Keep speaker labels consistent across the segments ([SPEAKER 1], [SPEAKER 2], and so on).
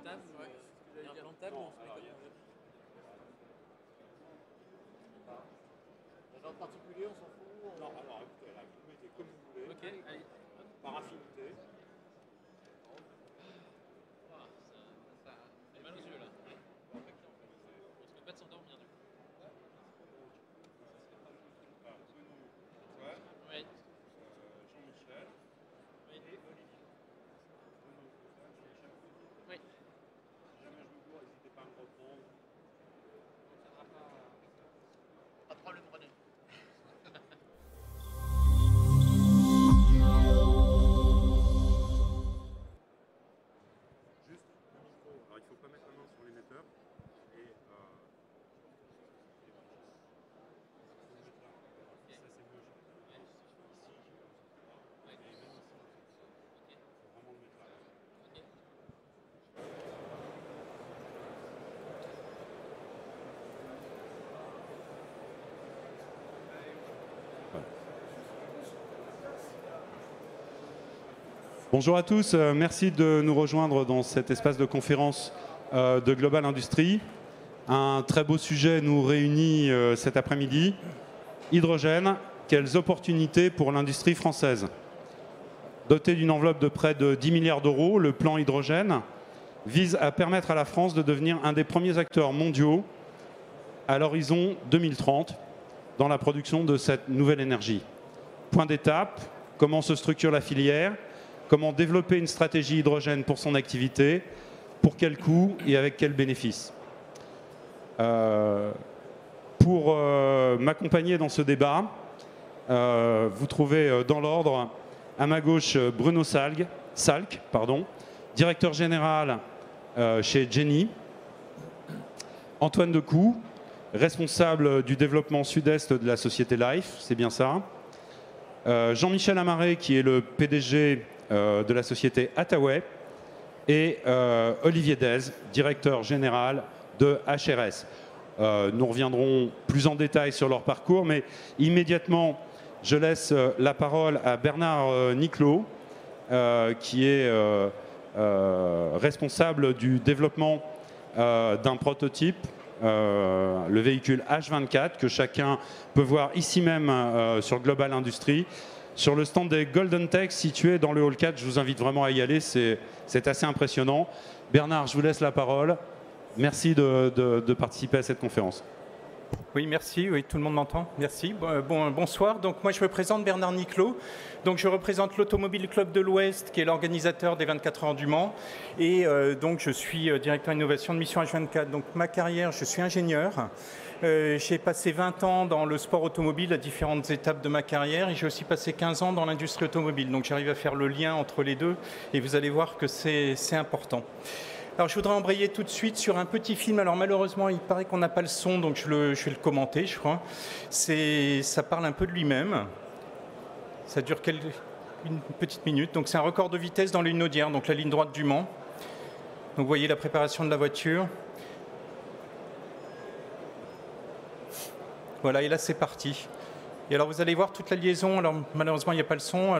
[SPEAKER 1] table. Il y a un plan de table. Un genre particulier, on s'en fout.
[SPEAKER 2] Non, alors écoutez, là, vous mettez comme vous voulez.
[SPEAKER 1] Ok, allez.
[SPEAKER 2] Par affinité.
[SPEAKER 1] C'est mal aux yeux là. On se pas de s'endormir du coup.
[SPEAKER 2] Antoine,
[SPEAKER 1] Oui.
[SPEAKER 2] Jean-Michel
[SPEAKER 1] Oui.
[SPEAKER 2] et Olivier.
[SPEAKER 1] Oui.
[SPEAKER 2] Si jamais je me gourre, n'hésitez pas à me reprendre.
[SPEAKER 1] Pas de problème, René.
[SPEAKER 2] Juste le micro. Alors il ne faut pas mettre la main sur l'émetteur. Et ça c'est mieux. Et même ici. Il faut vraiment le mettre là. Bonjour à tous, merci de nous rejoindre dans cet espace de conférence de Global Industries. Un très beau sujet nous réunit cet après-midi. Hydrogène, quelles opportunités pour l'industrie française? Doté d'une enveloppe de près de 10 milliards d'euros, le plan hydrogène vise à permettre à la France de devenir un des premiers acteurs mondiaux à l'horizon 2030 dans la production de cette nouvelle énergie. Point d'étape, comment se structure la filière? Comment développer une stratégie hydrogène pour son activité? Pour quel coût et avec quels bénéfices? Pour m'accompagner dans ce débat, vous trouvez dans l'ordre, à ma gauche, Bruno Salk, directeur général chez Genie. Antoine Decou, responsable du développement sud-est de la société Life, c'est bien ça. Jean-Michel Amaret, qui est le PDG de la société Attaway, et Olivier Dez, directeur général de HRS. Nous reviendrons plus en détail sur leur parcours, mais immédiatement, je laisse la parole à Bernard Niclot, qui est responsable du développement d'un prototype, le véhicule H24, que chacun peut voir ici même sur Global Industries. Sur le stand des Golden Tech situé dans le Hall 4, je vous invite vraiment à y aller, c'est assez impressionnant. Bernard, je vous laisse la parole. Merci de participer à cette conférence.
[SPEAKER 3] Oui, merci. Oui, tout le monde m'entend. Merci. Bonsoir. Donc, moi, je me présente Bernard Niclot. Donc, je représente l'Automobile Club de l'Ouest, qui est l'organisateur des 24 heures du Mans. Et donc, je suis directeur innovation de Mission H24. Donc, ma carrière, je suis ingénieur. J'ai passé 20 ans dans le sport automobile à différentes étapes de ma carrière et j'ai aussi passé 15 ans dans l'industrie automobile. Donc j'arrive à faire le lien entre les deux et vous allez voir que c'est important. Alors je voudrais embrayer tout de suite sur un petit film. Alors malheureusement il paraît qu'on n'a pas le son donc je vais le commenter je crois. Ça parle un peu de lui-même. Ça dure une petite minute. Donc c'est un record de vitesse dans l'une Audière, donc la ligne droite du Mans. Donc vous voyez la préparation de la voiture. Voilà, et là c'est parti. Et alors vous allez voir toute la liaison, alors malheureusement il n'y a pas le son,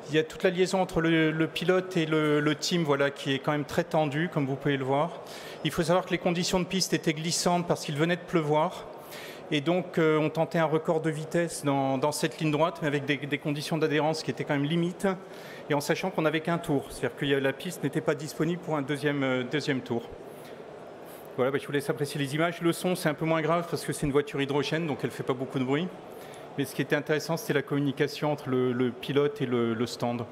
[SPEAKER 3] il y a toute la liaison entre le pilote et le team voilà, qui est quand même très tendue, comme vous pouvez le voir. Il faut savoir que les conditions de piste étaient glissantes parce qu'il venait de pleuvoir. Et donc on tentait un record de vitesse dans cette ligne droite, mais avec des conditions d'adhérence qui étaient quand même limites, et en sachant qu'on n'avait qu'un tour, c'est-à-dire que la piste n'était pas disponible pour un deuxième tour. Voilà, je vous laisse apprécier les images. Le son, c'est un peu moins grave parce que c'est une voiture hydrogène, donc elle ne fait pas beaucoup de bruit. Mais ce qui était intéressant, c'était la communication entre le pilote et le stand.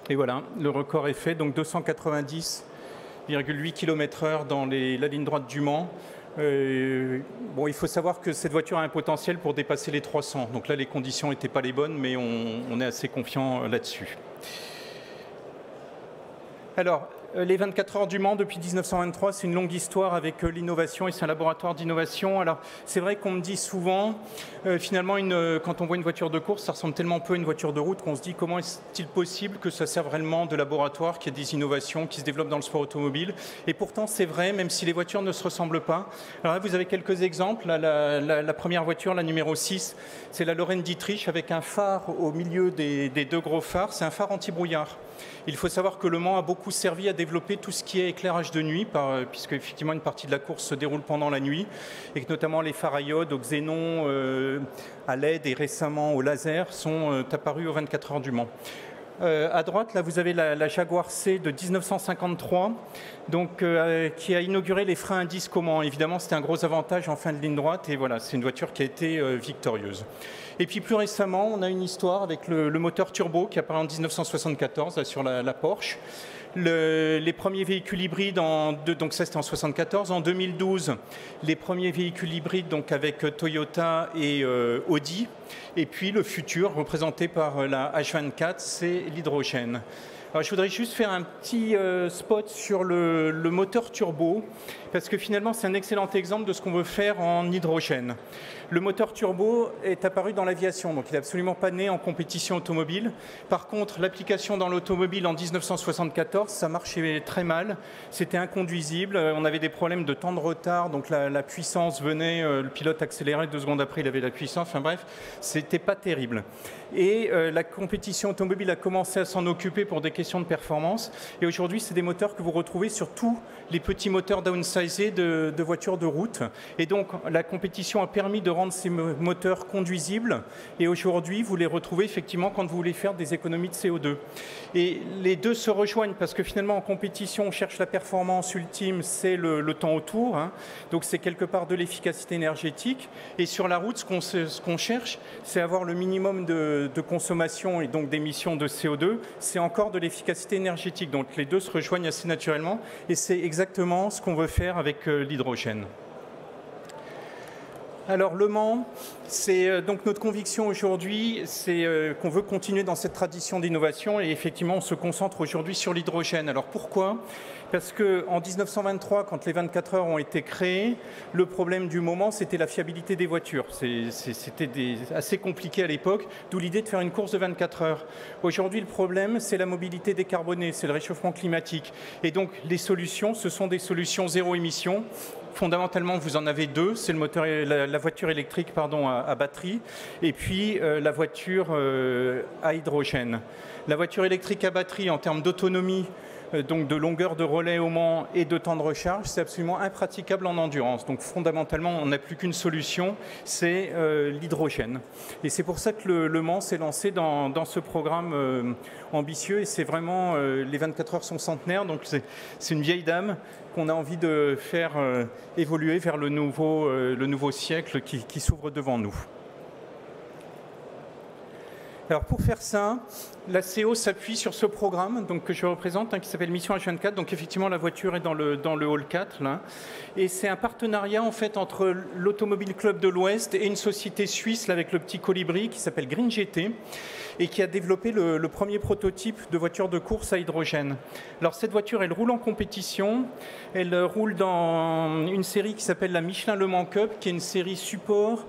[SPEAKER 3] Et voilà, le record est fait, donc 290,8 km/h dans la ligne droite du Mans. Bon, il faut savoir que cette voiture a un potentiel pour dépasser les 300. Donc là, les conditions n'étaient pas les bonnes, mais on est assez confiant là-dessus. Alors, les 24 heures du Mans depuis 1923, c'est une longue histoire avec l'innovation et c'est un laboratoire d'innovation. Alors, c'est vrai qu'on me dit souvent, finalement, quand on voit une voiture de course, ça ressemble tellement peu à une voiture de route qu'on se dit comment est-il possible que ça serve réellement de laboratoire, qu'il y ait des innovations qui se développent dans le sport automobile. Et pourtant, c'est vrai, même si les voitures ne se ressemblent pas. Alors là, vous avez quelques exemples. Là, la première voiture, la numéro 6, c'est la Lorraine Dietrich avec un phare au milieu des deux gros phares. C'est un phare anti-brouillard. Il faut savoir que Le Mans a beaucoup servi à développer tout ce qui est éclairage de nuit, puisque effectivement une partie de la course se déroule pendant la nuit, et que notamment les phares à iode, au xénon, à LED et récemment au laser sont apparus aux 24 heures du Mans. À droite, là, vous avez la Jaguar C de 1953, donc, qui a inauguré les freins à disque au Mans. Évidemment, c'était un gros avantage en fin de ligne droite, et voilà, c'est une voiture qui a été victorieuse. Et puis plus récemment, on a une histoire avec le moteur turbo qui apparaît en 1974 là, sur la Porsche. Les premiers véhicules hybrides, donc ça c'était en 1974. En 2012, les premiers véhicules hybrides donc avec Toyota et Audi. Et puis le futur, représenté par la H24, c'est l'hydrogène. Alors, je voudrais juste faire un petit spot sur le moteur turbo, parce que finalement, c'est un excellent exemple de ce qu'on veut faire en hydrogène. Le moteur turbo est apparu dans l'aviation, donc il n'est absolument pas né en compétition automobile. Par contre, l'application dans l'automobile en 1974, ça marchait très mal. C'était inconduisible. On avait des problèmes de temps de retard, donc la puissance venait, le pilote accélérait, 2 secondes après, il avait la puissance. Enfin bref, c'était pas terrible. Et la compétition automobile a commencé à s'en occuper pour des questions de performance. Et aujourd'hui, c'est des moteurs que vous retrouvez sur tous les petits moteurs downsizés de voitures de route. Et donc, la compétition a permis de rendre ces moteurs conduisibles. Et aujourd'hui, vous les retrouvez effectivement quand vous voulez faire des économies de CO2. Et les deux se rejoignent parce que finalement, en compétition, on cherche la performance ultime, c'est le temps autour. Hein. Donc, c'est quelque part de l'efficacité énergétique. Et sur la route, ce qu'on cherche, c'est avoir le minimum de consommation et donc d'émissions de CO2. C'est encore de l'efficacité énergétique. Donc, les deux se rejoignent assez naturellement. Et c'est exactement ce qu'on veut faire avec l'hydrogène. Alors Le Mans, c'est donc notre conviction aujourd'hui, c'est qu'on veut continuer dans cette tradition d'innovation et effectivement on se concentre aujourd'hui sur l'hydrogène. Alors pourquoi ? Parce qu'en 1923, quand les 24 heures ont été créées, le problème du moment, c'était la fiabilité des voitures. C'était assez compliqué à l'époque, d'où l'idée de faire une course de 24 heures. Aujourd'hui, le problème, c'est la mobilité décarbonée, c'est le réchauffement climatique. Et donc, les solutions, ce sont des solutions zéro émission. Fondamentalement, vous en avez deux, c'est le moteur, la voiture électrique à batterie et puis la voiture à hydrogène. La voiture électrique à batterie, en termes d'autonomie, donc de longueur de relais au Mans et de temps de recharge, c'est absolument impraticable en endurance. Donc fondamentalement, on n'a plus qu'une solution, c'est l'hydrogène. Et c'est pour ça que le Mans s'est lancé dans ce programme ambitieux et c'est vraiment, les 24 heures sont centenaires, donc c'est une vieille dame qu'on a envie de faire évoluer vers le nouveau siècle qui s'ouvre devant nous. Alors pour faire ça, la CO s'appuie sur ce programme donc, que je représente, qui s'appelle Mission H24. Donc effectivement, la voiture est dans le hall 4. Là. Et c'est un partenariat en fait, entre l'Automobile Club de l'Ouest et une société suisse là, avec le petit colibri qui s'appelle Green GT et qui a développé le premier prototype de voiture de course à hydrogène. Alors cette voiture, elle roule en compétition. Elle roule dans une série qui s'appelle la Michelin Le Mans Cup, qui est une série support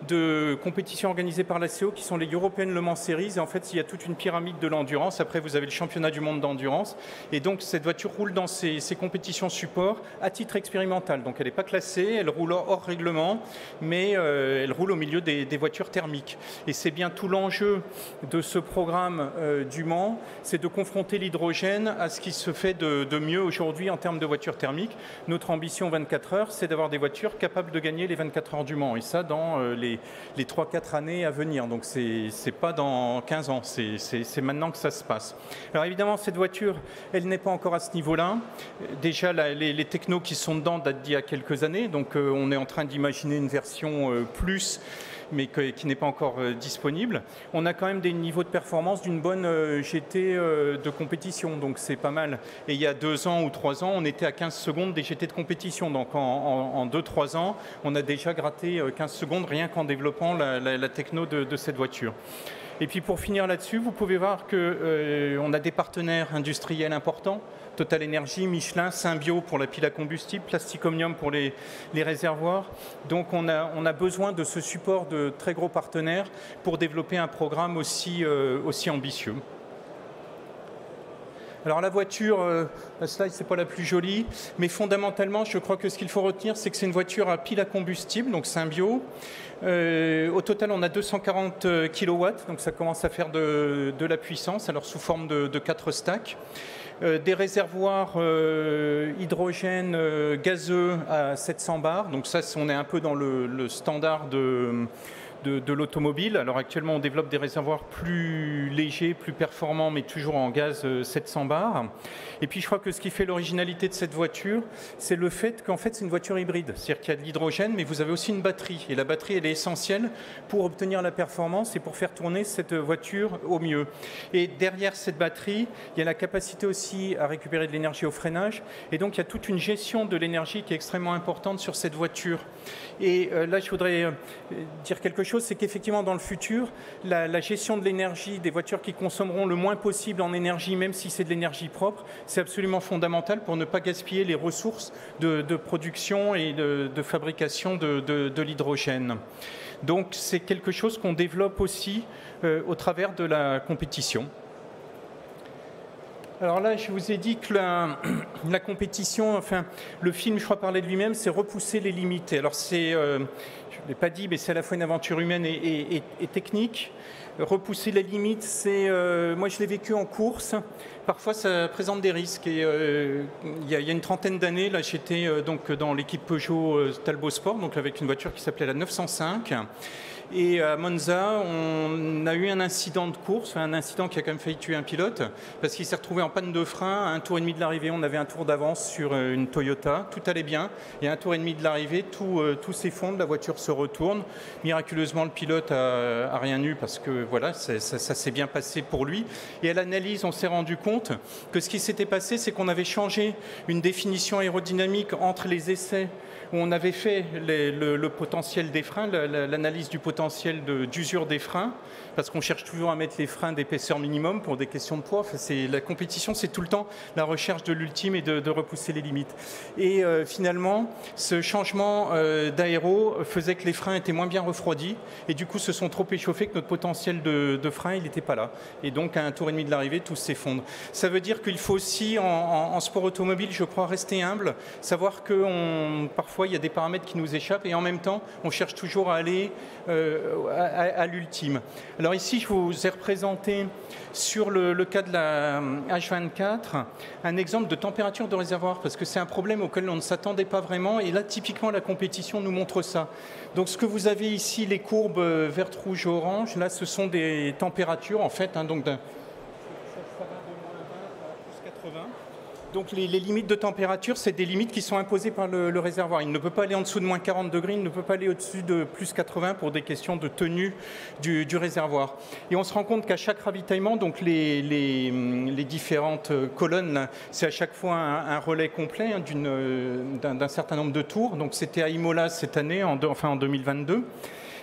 [SPEAKER 3] de compétitions organisées par la CO qui sont les European Le Mans Series. Et en fait, il y a toute une pyramide de l'endurance. Après, vous avez le championnat du monde d'endurance. Et donc, cette voiture roule dans ces compétitions support à titre expérimental. Donc, elle n'est pas classée, elle roule hors règlement, mais elle roule au milieu des voitures thermiques. Et c'est bien tout l'enjeu de ce programme du Mans, c'est de confronter l'hydrogène à ce qui se fait de mieux aujourd'hui en termes de voitures thermiques. Notre ambition 24 heures, c'est d'avoir des voitures capables de gagner les 24 heures du Mans. Et ça, dans les 3-4 années à venir. Donc, c'est pas dans 15 ans, c'est maintenant que ça se passe. Alors, évidemment, cette voiture, elle n'est pas encore à ce niveau-là. Déjà, les technos qui sont dedans datent d'il y a quelques années. Donc, on est en train d'imaginer une version plus, mais qui n'est pas encore disponible. On a quand même des niveaux de performance d'une bonne GT de compétition, donc c'est pas mal. Et il y a 2 ans ou 3 ans, on était à 15 secondes des GT de compétition. Donc en 2-3 ans, on a déjà gratté 15 secondes rien qu'en développant la techno de cette voiture. Et puis pour finir là-dessus, vous pouvez voir qu'on a des partenaires industriels importants. Total Energy, Michelin, Symbio pour la pile à combustible, Plastic Omnium pour les réservoirs. Donc on a besoin de ce support de très gros partenaires pour développer un programme aussi ambitieux. Alors la voiture, la slide c'est pas la plus jolie, mais fondamentalement je crois que ce qu'il faut retenir c'est que c'est une voiture à pile à combustible, donc c'est un bio. Au total on a 240 kW, donc ça commence à faire de la puissance, alors sous forme de 4 stacks. Des réservoirs hydrogène gazeux à 700 bars, donc ça on est un peu dans le standard de l'automobile. Alors actuellement, on développe des réservoirs plus légers, plus performants, mais toujours en gaz 700 bars. Et puis, je crois que ce qui fait l'originalité de cette voiture, c'est le fait qu'en fait, c'est une voiture hybride. C'est-à-dire qu'il y a de l'hydrogène, mais vous avez aussi une batterie. Et la batterie, elle est essentielle pour obtenir la performance et pour faire tourner cette voiture au mieux. Et derrière cette batterie, il y a la capacité aussi à récupérer de l'énergie au freinage. Et donc, il y a toute une gestion de l'énergie qui est extrêmement importante sur cette voiture. Et là, je voudrais dire quelque chose, c'est qu'effectivement, dans le futur, la gestion de l'énergie des voitures qui consommeront le moins possible en énergie, même si c'est de l'énergie propre, c'est absolument fondamental pour ne pas gaspiller les ressources de production et de fabrication de l'hydrogène. Donc, c'est quelque chose qu'on développe aussi au travers de la compétition. Alors là, je vous ai dit que la compétition, enfin, le film, je crois, parlait de lui-même, c'est repousser les limites. Alors c'est, je ne l'ai pas dit, mais c'est à la fois une aventure humaine et technique. Repousser les limites, c'est, moi je l'ai vécu en course. Parfois, ça présente des risques. Et il y a une trentaine d'années, là, j'étais donc dans l'équipe Peugeot Talbot Sport, donc avec une voiture qui s'appelait la 905. Et à Monza, on a eu un incident de course, un incident qui a quand même failli tuer un pilote, parce qu'il s'est retrouvé en panne de frein. À un tour et demi de l'arrivée, on avait un tour d'avance sur une Toyota. Tout allait bien. Et à un tour et demi de l'arrivée, tout s'effondre, la voiture se retourne. Miraculeusement, le pilote a rien eu parce que voilà, ça s'est bien passé pour lui. Et à l'analyse, on s'est rendu compte que ce qui s'était passé, c'est qu'on avait changé une définition aérodynamique entre les essais où on avait fait le potentiel des freins, l'analyse du potentiel d'usure des freins, parce qu'on cherche toujours à mettre les freins d'épaisseur minimum pour des questions de poids. Enfin, la compétition, c'est tout le temps la recherche de l'ultime et de repousser les limites. Et finalement, ce changement d'aéro faisait que les freins étaient moins bien refroidis, et du coup, se sont trop échauffés que notre potentiel de frein, il n'était pas là. Et donc, à un tour et demi de l'arrivée, tout s'effondre. Ça veut dire qu'il faut aussi, en sport automobile, je crois, rester humble, savoir que parfois, il y a des paramètres qui nous échappent et en même temps, on cherche toujours à aller à l'ultime. Alors ici, je vous ai représenté sur le cas de la H24 un exemple de température de réservoir parce que c'est un problème auquel on ne s'attendait pas vraiment et là, typiquement, la compétition nous montre ça. Donc ce que vous avez ici, les courbes verte, rouge, orange, là, ce sont des températures en fait, donc ça va de moins 20 à plus 80. Donc les limites de température, c'est des limites qui sont imposées par le réservoir. Il ne peut pas aller en dessous de moins 40 degrés, il ne peut pas aller au-dessus de plus 80 pour des questions de tenue du réservoir. Et on se rend compte qu'à chaque ravitaillement, donc les différentes colonnes, c'est à chaque fois un relais complet d'un certain nombre de tours. Donc c'était à Imola cette année, en 2022.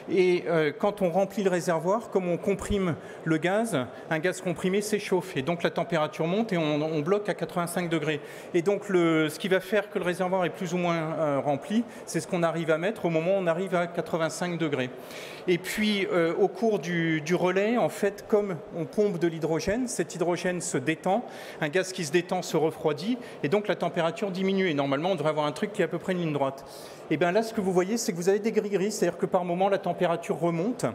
[SPEAKER 3] Et quand on remplit le réservoir, comme on comprime le gaz, un gaz comprimé s'échauffe. Et donc la température monte et on bloque à 85 degrés. Et donc ce qui va faire que le réservoir est plus ou moins rempli, c'est ce qu'on arrive à mettre au moment où on arrive à 85 degrés. Et puis au cours du relais, en fait, comme on pompe de l'hydrogène, cet hydrogène se détend, un gaz qui se détend se refroidit, et donc la température diminue. Et normalement, on devrait avoir un truc qui est à peu près une ligne droite. Et bien là, ce que vous voyez, c'est que vous avez des gris-gris, c'est-à-dire que par moment, la température remonte.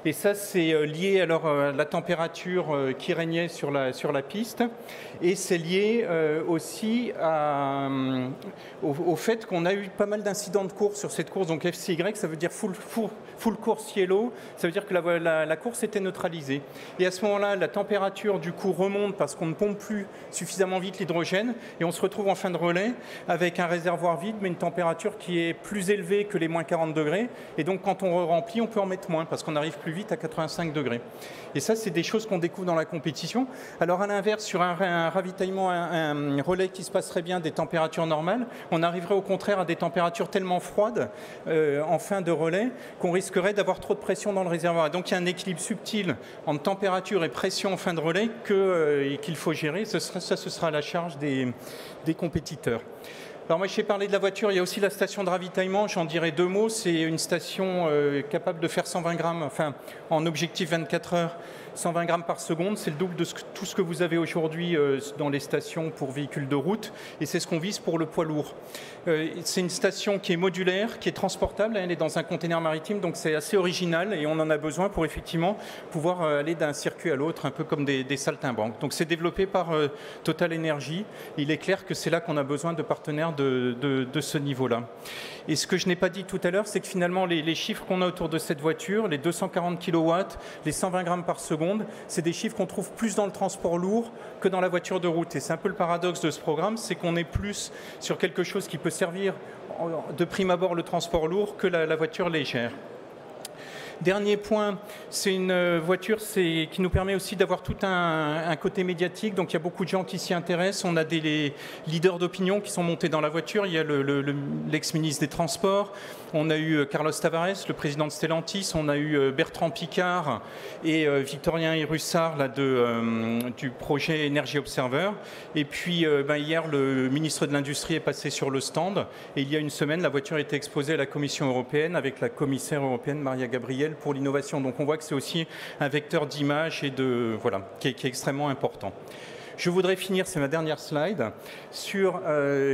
[SPEAKER 3] Et ça, c'est lié alors à la température qui régnait sur la piste. Et c'est lié aussi au fait qu'on a eu pas mal d'incidents de course sur cette course. Donc FCY, ça veut dire full course yellow, ça veut dire que la course était neutralisée. Et à ce moment-là, la température du coup remonte parce qu'on ne pompe plus suffisamment vite l'hydrogène. Et on se retrouve en fin de relais avec un réservoir vide, mais une température qui est plus élevé que les moins 40 degrés. Et donc, quand on remplit, on peut en mettre moins parce qu'on arrive plus vite à 85 degrés. Et ça, c'est des choses qu'on découvre dans la compétition. Alors, à l'inverse, sur un ravitaillement, un relais qui se passerait bien des températures normales, on arriverait au contraire à des températures tellement froides en fin de relais qu'on risquerait d'avoir trop de pression dans le réservoir. Et donc, il y a un équilibre subtil entre température et pression en fin de relais qu'il faut gérer. Ce sera à la charge des compétiteurs. Alors moi, je t'ai parlé de la voiture, il y a aussi la station de ravitaillement, j'en dirais deux mots. C'est une station capable de faire 120 grammes, enfin en objectif 24 heures, 120 grammes par seconde, c'est le double de tout ce que vous avez aujourd'hui dans les stations pour véhicules de route, et c'est ce qu'on vise pour le poids lourd. C'est une station qui est modulaire, qui est transportable, elle est dans un conteneur maritime, donc c'est assez original, et on en a besoin pour effectivement pouvoir aller d'un circuit à l'autre, un peu comme des saltimbanques. Donc c'est développé par Total Energy. Il est clair que c'est là qu'on a besoin de partenaires de ce niveau-là. Et ce que je n'ai pas dit tout à l'heure, c'est que finalement les chiffres qu'on a autour de cette voiture, les 240 kW, les 120 grammes par seconde, c'est des chiffres qu'on trouve plus dans le transport lourd que dans la voiture de route. Et c'est un peu le paradoxe de ce programme, c'est qu'on est plus sur quelque chose qui peut servir de prime abord le transport lourd que la voiture légère. Dernier point, c'est une voiture qui nous permet aussi d'avoir tout un côté médiatique. Donc il y a beaucoup de gens qui s'y intéressent. On a des leaders d'opinion qui sont montés dans la voiture. Il y a l'ex-ministre des Transports. On a eu Carlos Tavares, le président de Stellantis. On a eu Bertrand Piccard et Victorien Irussard là, du projet Energy Observer. Et puis hier, le ministre de l'Industrie est passé sur le stand. Et il y a une semaine, la voiture a été exposée à la Commission européenne avec la commissaire européenne Maria Gabriel pour l'innovation. Donc on voit que c'est aussi un vecteur d'image et qui est extrêmement important. Je voudrais finir, c'est ma dernière slide, sur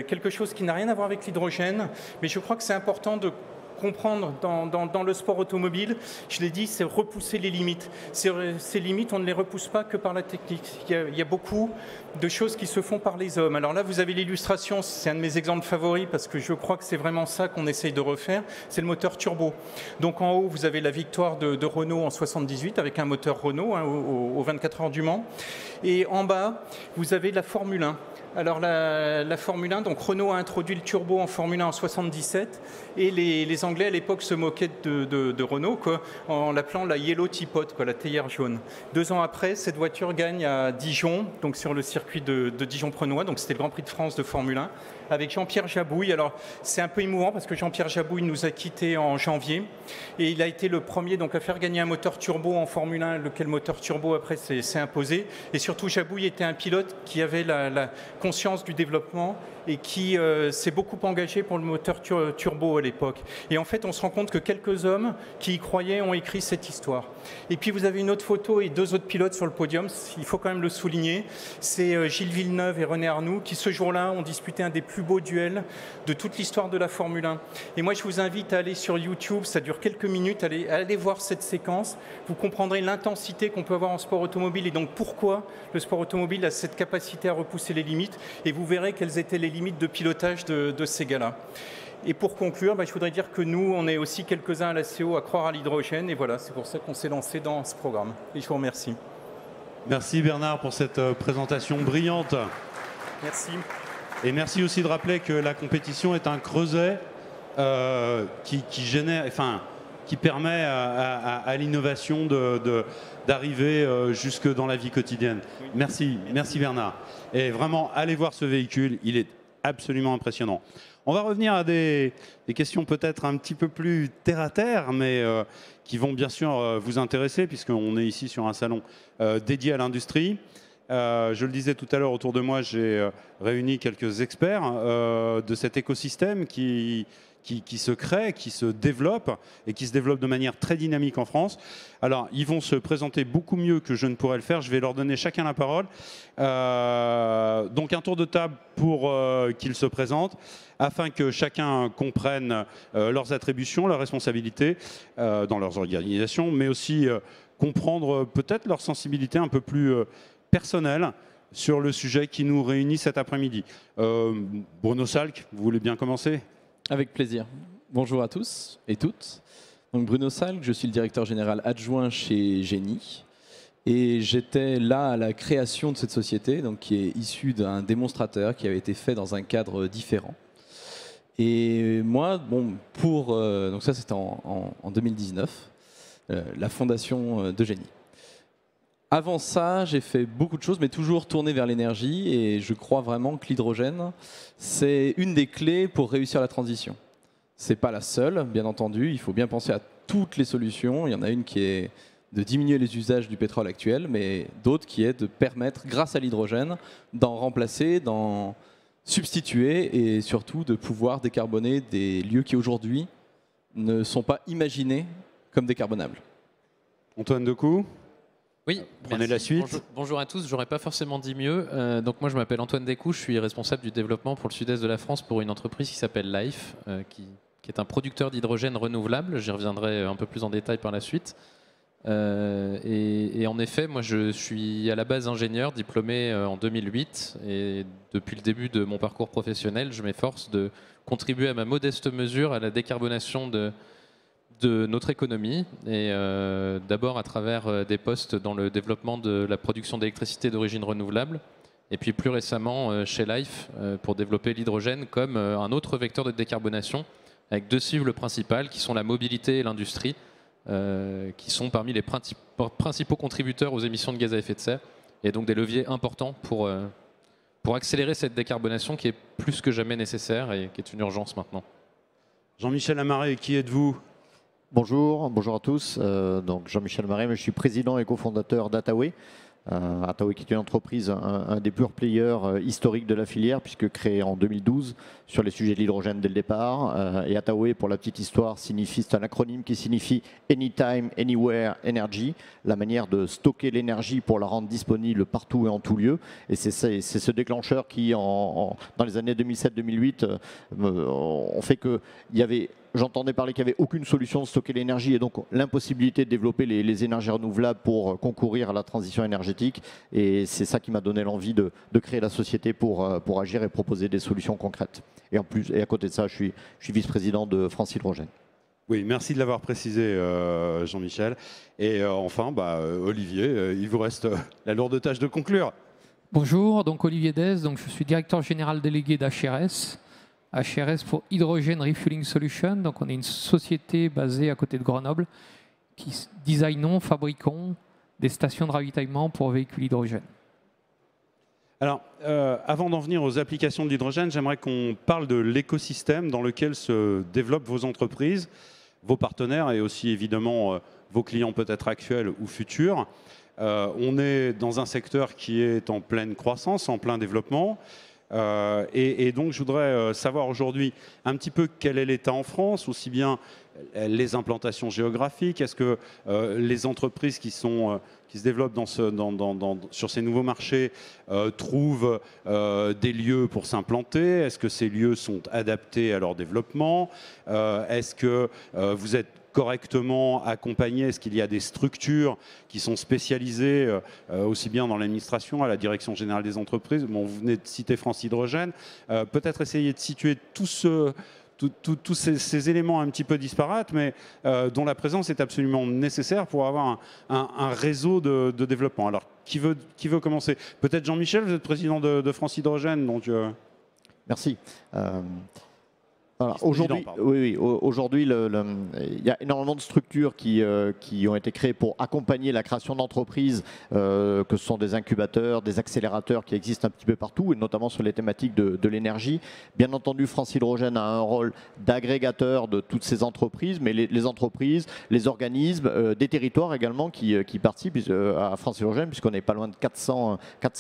[SPEAKER 3] quelque chose qui n'a rien à voir avec l'hydrogène, mais je crois que c'est important de comprendre dans le sport automobile, je l'ai dit, c'est repousser les limites. Ces limites, on ne les repousse pas que par la technique. Il y a beaucoup de choses qui se font par les hommes. Alors là, vous avez l'illustration, c'est un de mes exemples favoris parce que je crois que c'est vraiment ça qu'on essaye de refaire, c'est le moteur turbo. Donc en haut, vous avez la victoire de Renault en 78 avec un moteur Renault aux 24 heures du Mans. Et en bas, vous avez la Formule 1. Alors la Formule 1, donc Renault a introduit le turbo en Formule 1 en 77 et les Anglais à l'époque se moquaient de Renault quoi, en l'appelant la Yellow Teapot, la théière jaune. 2 ans après, cette voiture gagne à Dijon, donc sur le circuit de Dijon-Prenois, donc c'était le Grand Prix de France de Formule 1, avec Jean-Pierre Jabouille. Alors c'est un peu émouvant parce que Jean-Pierre Jabouille nous a quittés en janvier et il a été le premier donc, à faire gagner un moteur turbo en Formule 1, lequel moteur turbo après s'est imposé. Et surtout Jabouille était un pilote qui avait la conscience du développement et qui s'est beaucoup engagé pour le moteur turbo à l'époque. Et en fait, on se rend compte que quelques hommes qui y croyaient ont écrit cette histoire. Et puis vous avez une autre photo et 2 autres pilotes sur le podium, il faut quand même le souligner. C'est Gilles Villeneuve et René Arnoux qui ce jour-là ont disputé un des plus beaux duels de toute l'histoire de la Formule 1. Et moi, je vous invite à aller sur YouTube, ça dure quelques minutes, allez voir cette séquence. Vous comprendrez l'intensité qu'on peut avoir en sport automobile et donc pourquoi le sport automobile a cette capacité à repousser les limites. Et vous verrez quelles étaient les limites de pilotage de ces gars-là. Et pour conclure, je voudrais dire que nous, on est aussi quelques-uns à la CO à croire à l'hydrogène. Et voilà, c'est pour ça qu'on s'est lancé dans ce programme. Et je vous remercie. Merci
[SPEAKER 2] Bernard pour cette présentation brillante.
[SPEAKER 3] Merci.
[SPEAKER 2] Et merci aussi de rappeler que la compétition est un creuset qui permet à l'innovation d'arriver jusque dans la vie quotidienne. Oui. Merci Bernard. Et vraiment, allez voir ce véhicule, il est absolument impressionnant. On va revenir à des questions peut-être un petit peu plus terre-à-terre, mais qui vont bien sûr vous intéresser, puisqu'on est ici sur un salon dédié à l'industrie. Je le disais tout à l'heure, autour de moi, j'ai réuni quelques experts de cet écosystème qui se crée, qui se développe et qui se développe de manière très dynamique en France. Alors, ils vont se présenter beaucoup mieux que je ne pourrais le faire. Je vais leur donner chacun la parole. Donc, un tour de table pour qu'ils se présentent, afin que chacun comprenne leurs attributions, leurs responsabilités dans leurs organisations, mais aussi comprendre peut-être leur sensibilité un peu plus personnelle sur le sujet qui nous réunit cet après-midi. Bruno Salk, vous voulez bien commencer ?
[SPEAKER 4] Avec plaisir. Bonjour à tous et toutes. Donc Bruno Salk, je suis le directeur général adjoint chez Génie. Et j'étais là à la création de cette société, donc qui est issue d'un démonstrateur qui avait été fait dans un cadre différent. Et moi, donc ça c'était en 2019, la fondation de Génie. Avant ça, j'ai fait beaucoup de choses, mais toujours tourné vers l'énergie. Et je crois vraiment que l'hydrogène, c'est une des clés pour réussir la transition. Ce n'est pas la seule, bien entendu. Il faut bien penser à toutes les solutions. Il y en a une qui est de diminuer les usages du pétrole actuel, mais d'autres qui est de permettre, grâce à l'hydrogène, d'en remplacer, d'en substituer et surtout de pouvoir décarboner des lieux qui aujourd'hui ne sont pas imaginés comme décarbonables.
[SPEAKER 2] Antoine Decou ?
[SPEAKER 1] Oui,
[SPEAKER 2] Prenez la suite.
[SPEAKER 1] Bonjour à tous, j'aurais pas forcément dit mieux. Donc moi je m'appelle Antoine Descous, je suis responsable du développement pour le sud-est de la France pour une entreprise qui s'appelle Life, qui est un producteur d'hydrogène renouvelable. J'y reviendrai un peu plus en détail par la suite. Et en effet, moi je suis à la base ingénieur, diplômé en 2008, et depuis le début de mon parcours professionnel, je m'efforce de contribuer à ma modeste mesure à la décarbonation de notre économie, et d'abord à travers des postes dans le développement de la production d'électricité d'origine renouvelable, et puis plus récemment chez Life pour développer l'hydrogène comme un autre vecteur de décarbonation, avec deux cibles principales qui sont la mobilité et l'industrie, qui sont parmi les principaux contributeurs aux émissions de gaz à effet de serre, et donc des leviers importants pour accélérer cette décarbonation qui est plus que jamais nécessaire et qui est une urgence maintenant.
[SPEAKER 2] Jean-Michel Amaré, qui êtes-vous?
[SPEAKER 5] Bonjour à tous. Donc Jean-Michel Marais, je suis président et cofondateur d'Ataway. Ataway qui est une entreprise, un des pure players historiques de la filière, puisque créé en 2012 sur les sujets de l'hydrogène dès le départ. Et Ataway, pour la petite histoire, c'est un acronyme qui signifie Anytime, Anywhere Energy, la manière de stocker l'énergie pour la rendre disponible partout et en tout lieu. Et c'est ce déclencheur qui, dans les années 2007-2008, ont fait qu'il y avait... J'entendais parler qu'il n'y avait aucune solution de stocker l'énergie et donc l'impossibilité de développer les énergies renouvelables pour concourir à la transition énergétique. Et c'est ça qui m'a donné l'envie de créer la société pour agir et proposer des solutions concrètes. Et en plus, et à côté de ça, je suis vice-président de France Hydrogène.
[SPEAKER 2] Oui, merci de l'avoir précisé, Jean-Michel. Et enfin, Olivier, il vous reste la lourde tâche de conclure.
[SPEAKER 6] Bonjour, donc Olivier Dez, donc je suis directeur général délégué d'HRS. HRS pour Hydrogen Refueling Solution. Donc on est une société basée à côté de Grenoble qui designons, fabriquons des stations de ravitaillement pour véhicules hydrogène.
[SPEAKER 2] Alors, avant d'en venir aux applications de l'hydrogène, j'aimerais qu'on parle de l'écosystème dans lequel se développent vos entreprises, vos partenaires et aussi évidemment vos clients peut-être actuels ou futurs. On est dans un secteur qui est en pleine croissance, en plein développement. Et donc, je voudrais savoir aujourd'hui un petit peu quel est l'état en France, aussi bien les implantations géographiques. Est-ce que les entreprises qui se développent sur ces nouveaux marchés trouvent des lieux pour s'implanter? Est-ce que ces lieux sont adaptés à leur développement? Est-ce que vous êtes correctement accompagné? Est-ce qu'il y a des structures qui sont spécialisées aussi bien dans l'administration, à la direction générale des entreprises? Bon, vous venez de citer France Hydrogène. Peut-être essayer de situer tous ces éléments un petit peu disparates, mais dont la présence est absolument nécessaire pour avoir un réseau de développement. Alors, qui veut commencer? Peut-être Jean-Michel, vous êtes président de France Hydrogène. Donc,
[SPEAKER 5] Merci. Voilà. Aujourd'hui, aujourd'hui, il y a énormément de structures qui ont été créées pour accompagner la création d'entreprises, que ce sont des incubateurs, des accélérateurs qui existent un petit peu partout, et notamment sur les thématiques de l'énergie. Bien entendu, France Hydrogène a un rôle d'agrégateur de toutes ces entreprises, mais les entreprises, les organismes, des territoires également qui participent à France Hydrogène, puisqu'on n'est pas loin de 400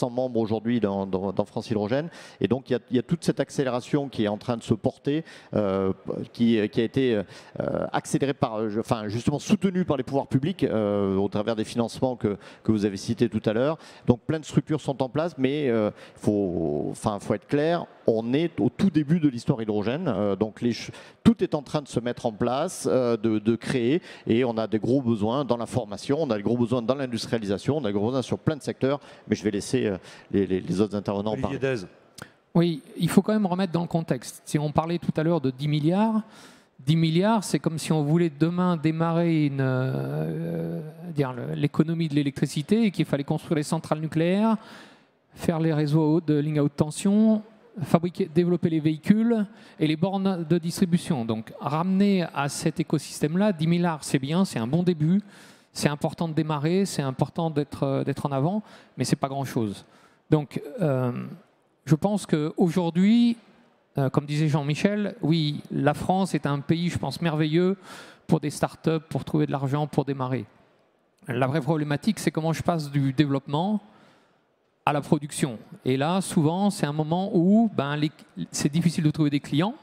[SPEAKER 5] membres aujourd'hui dans France Hydrogène. Et donc, il y a toute cette accélération qui est en train de se porter, qui a été accéléré justement soutenu par les pouvoirs publics au travers des financements que vous avez cités tout à l'heure. Donc plein de structures sont en place, mais faut être clair, on est au tout début de l'histoire hydrogène. Donc tout est en train de se mettre en place, de créer, et on a des gros besoins dans la formation, on a des gros besoins dans l'industrialisation, on a des gros besoins sur plein de secteurs, mais je vais laisser les autres intervenants en parler.
[SPEAKER 6] Oui, il faut quand même remettre dans le contexte. Si on parlait tout à l'heure de 10 milliards, c'est comme si on voulait demain démarrer l'économie de l'électricité et qu'il fallait construire les centrales nucléaires, faire les réseaux de lignes à haute tension, développer les véhicules et les bornes de distribution. Donc ramener à cet écosystème-là, 10 milliards, c'est bien, c'est un bon début, c'est important de démarrer, c'est important d'être en avant, mais ce n'est pas grand-chose. Donc je pense qu'aujourd'hui, comme disait Jean-Michel, oui, la France est un pays, je pense, merveilleux pour des startups, pour trouver de l'argent, pour démarrer. La vraie problématique, c'est comment je passe du développement à la production. Et là, souvent, c'est un moment où c'est difficile de trouver des clients,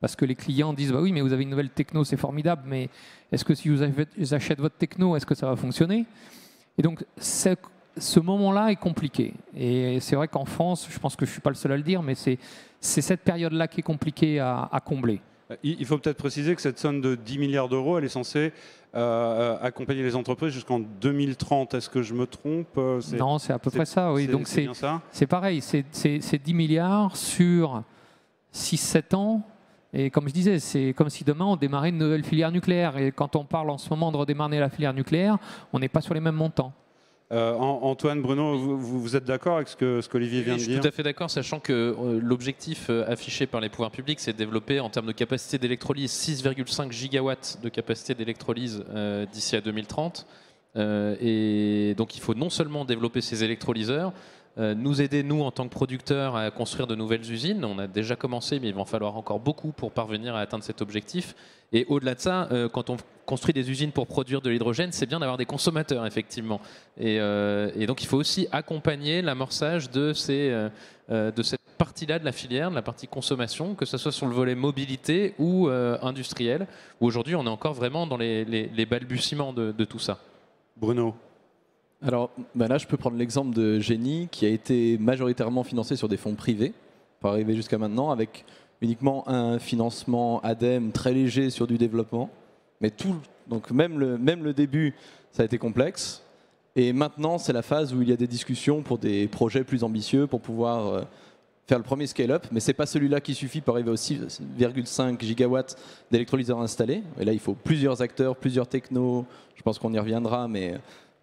[SPEAKER 6] parce que les clients disent oui, mais vous avez une nouvelle techno, c'est formidable, mais est-ce que si vous achètent votre techno, est-ce que ça va fonctionner? Et donc, ce moment-là est compliqué. Et c'est vrai qu'en France, je pense que je ne suis pas le seul à le dire, mais c'est cette période-là qui est compliquée à combler.
[SPEAKER 2] Il faut peut-être préciser que cette somme de 10 milliards d'euros, elle est censée accompagner les entreprises jusqu'en 2030. Est-ce que je me trompe?
[SPEAKER 6] Non, c'est à peu près ça, oui. Donc c'est pareil, c'est 10 milliards sur 6-7 ans. Et comme je disais, c'est comme si demain on démarrait une nouvelle filière nucléaire. Et quand on parle en ce moment de redémarrer la filière nucléaire, on n'est pas sur les mêmes montants.
[SPEAKER 2] Antoine, Bruno, vous êtes d'accord avec ce qu'Olivier vient de dire?
[SPEAKER 1] Je suis tout à fait d'accord, sachant que l'objectif affiché par les pouvoirs publics, c'est de développer en termes de capacité d'électrolyse 6,5 gigawatts de capacité d'électrolyse d'ici à 2030. Et donc il faut non seulement développer ces électrolyseurs, nous aider, nous, en tant que producteurs, à construire de nouvelles usines. On a déjà commencé, mais il va en falloir encore beaucoup pour parvenir à atteindre cet objectif. Et au-delà de ça, quand on construit des usines pour produire de l'hydrogène, c'est bien d'avoir des consommateurs, effectivement. Et donc, il faut aussi accompagner l'amorçage de cette partie-là de la filière, de la partie consommation, que ce soit sur le volet mobilité ou industriel, où aujourd'hui, on est encore vraiment dans les balbutiements de tout ça.
[SPEAKER 2] Bruno?
[SPEAKER 4] Alors là, je peux prendre l'exemple de Génie, qui a été majoritairement financé sur des fonds privés, pour arriver jusqu'à maintenant, avec uniquement un financement ADEME très léger sur du développement. Mais donc même le début, ça a été complexe. Et maintenant, c'est la phase où il y a des discussions pour des projets plus ambitieux, pour pouvoir faire le premier scale-up. Mais ce n'est pas celui-là qui suffit pour arriver aux 6,5 gigawatts d'électrolyseurs installés. Et là, il faut plusieurs acteurs, plusieurs technos. Je pense qu'on y reviendra, mais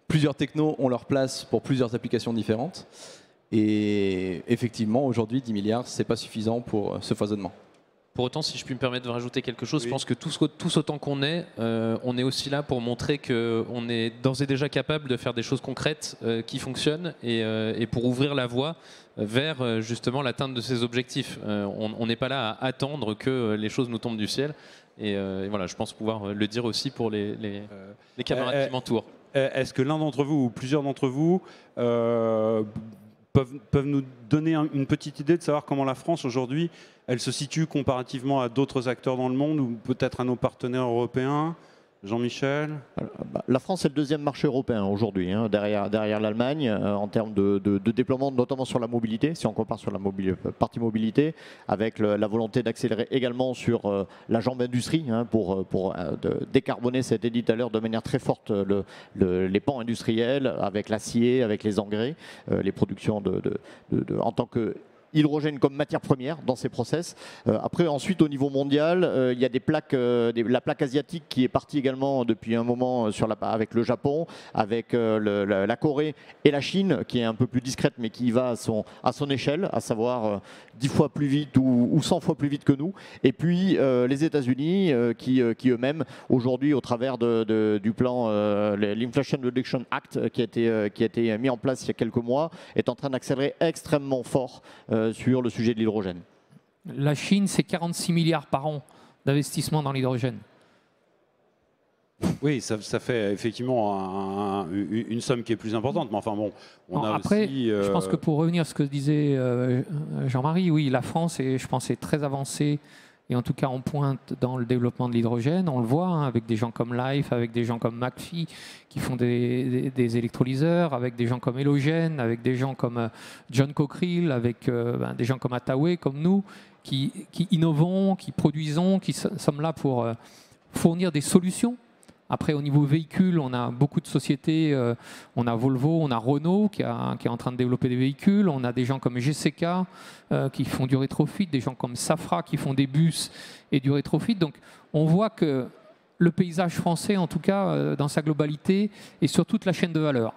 [SPEAKER 4] plusieurs technos ont leur place pour plusieurs applications différentes. Et effectivement, aujourd'hui, 10 milliards, ce n'est pas suffisant pour ce foisonnement.
[SPEAKER 1] Pour autant, si je puis me permettre de rajouter quelque chose, oui. Je pense que tous autant qu'on est, on est aussi là pour montrer qu'on est d'ores et déjà capable de faire des choses concrètes qui fonctionnent et pour ouvrir la voie vers justement l'atteinte de ces objectifs. On n'est pas là à attendre que les choses nous tombent du ciel. Et voilà, je pense pouvoir le dire aussi pour les camarades qui m'entourent.
[SPEAKER 2] Est-ce que l'un d'entre vous ou plusieurs d'entre vous peuvent nous donner une petite idée de savoir comment la France aujourd'hui, elle se situe comparativement à d'autres acteurs dans le monde ou peut-être à nos partenaires européens? Jean-Michel?
[SPEAKER 5] La France est le deuxième marché européen aujourd'hui, hein, derrière l'Allemagne, en termes de déploiement, notamment sur la mobilité, si on compare sur la partie mobilité, avec la volonté d'accélérer également sur la jambe industrie, hein, pour décarboner, ça a été dit tout à l'heure, de manière très forte les pans industriels, avec l'acier, avec les engrais, les productions en tant que hydrogène comme matière première dans ces process. Après, ensuite, au niveau mondial, il y a des plaques, la plaque asiatique qui est partie également depuis un moment avec le Japon, avec la Corée et la Chine, qui est un peu plus discrète, mais qui va à son échelle, à savoir 10 fois plus vite ou 100 fois plus vite que nous. Et puis, les États-Unis, qui eux-mêmes, aujourd'hui, au travers du plan, l'Inflation Reduction Act, qui a été mis en place il y a quelques mois, est en train d'accélérer extrêmement fort sur le sujet de l'hydrogène.
[SPEAKER 6] La Chine, c'est 46 milliards par an d'investissement dans l'hydrogène.
[SPEAKER 2] Oui, ça fait effectivement une somme qui est plus importante, mais enfin bon,
[SPEAKER 6] après,
[SPEAKER 2] aussi,
[SPEAKER 6] je pense que pour revenir à ce que disait Jean-Marie, oui, la France, je pense, est très avancée et en tout cas en pointe dans le développement de l'hydrogène. On le voit, hein, avec des gens comme Life, avec des gens comme McPhy qui font des électrolyseurs, avec des gens comme Elogen, avec des gens comme John Cockerill, avec des gens comme Attaway, comme nous, qui innovons, qui produisons, qui sommes là pour fournir des solutions. Après, au niveau véhicule, on a beaucoup de sociétés. On a Volvo, on a Renault qui est en train de développer des véhicules. On a des gens comme GCK qui font du rétrofit, des gens comme Safra qui font des bus et du rétrofit. Donc, on voit que le paysage français, en tout cas, dans sa globalité, est sur toute la chaîne de valeur.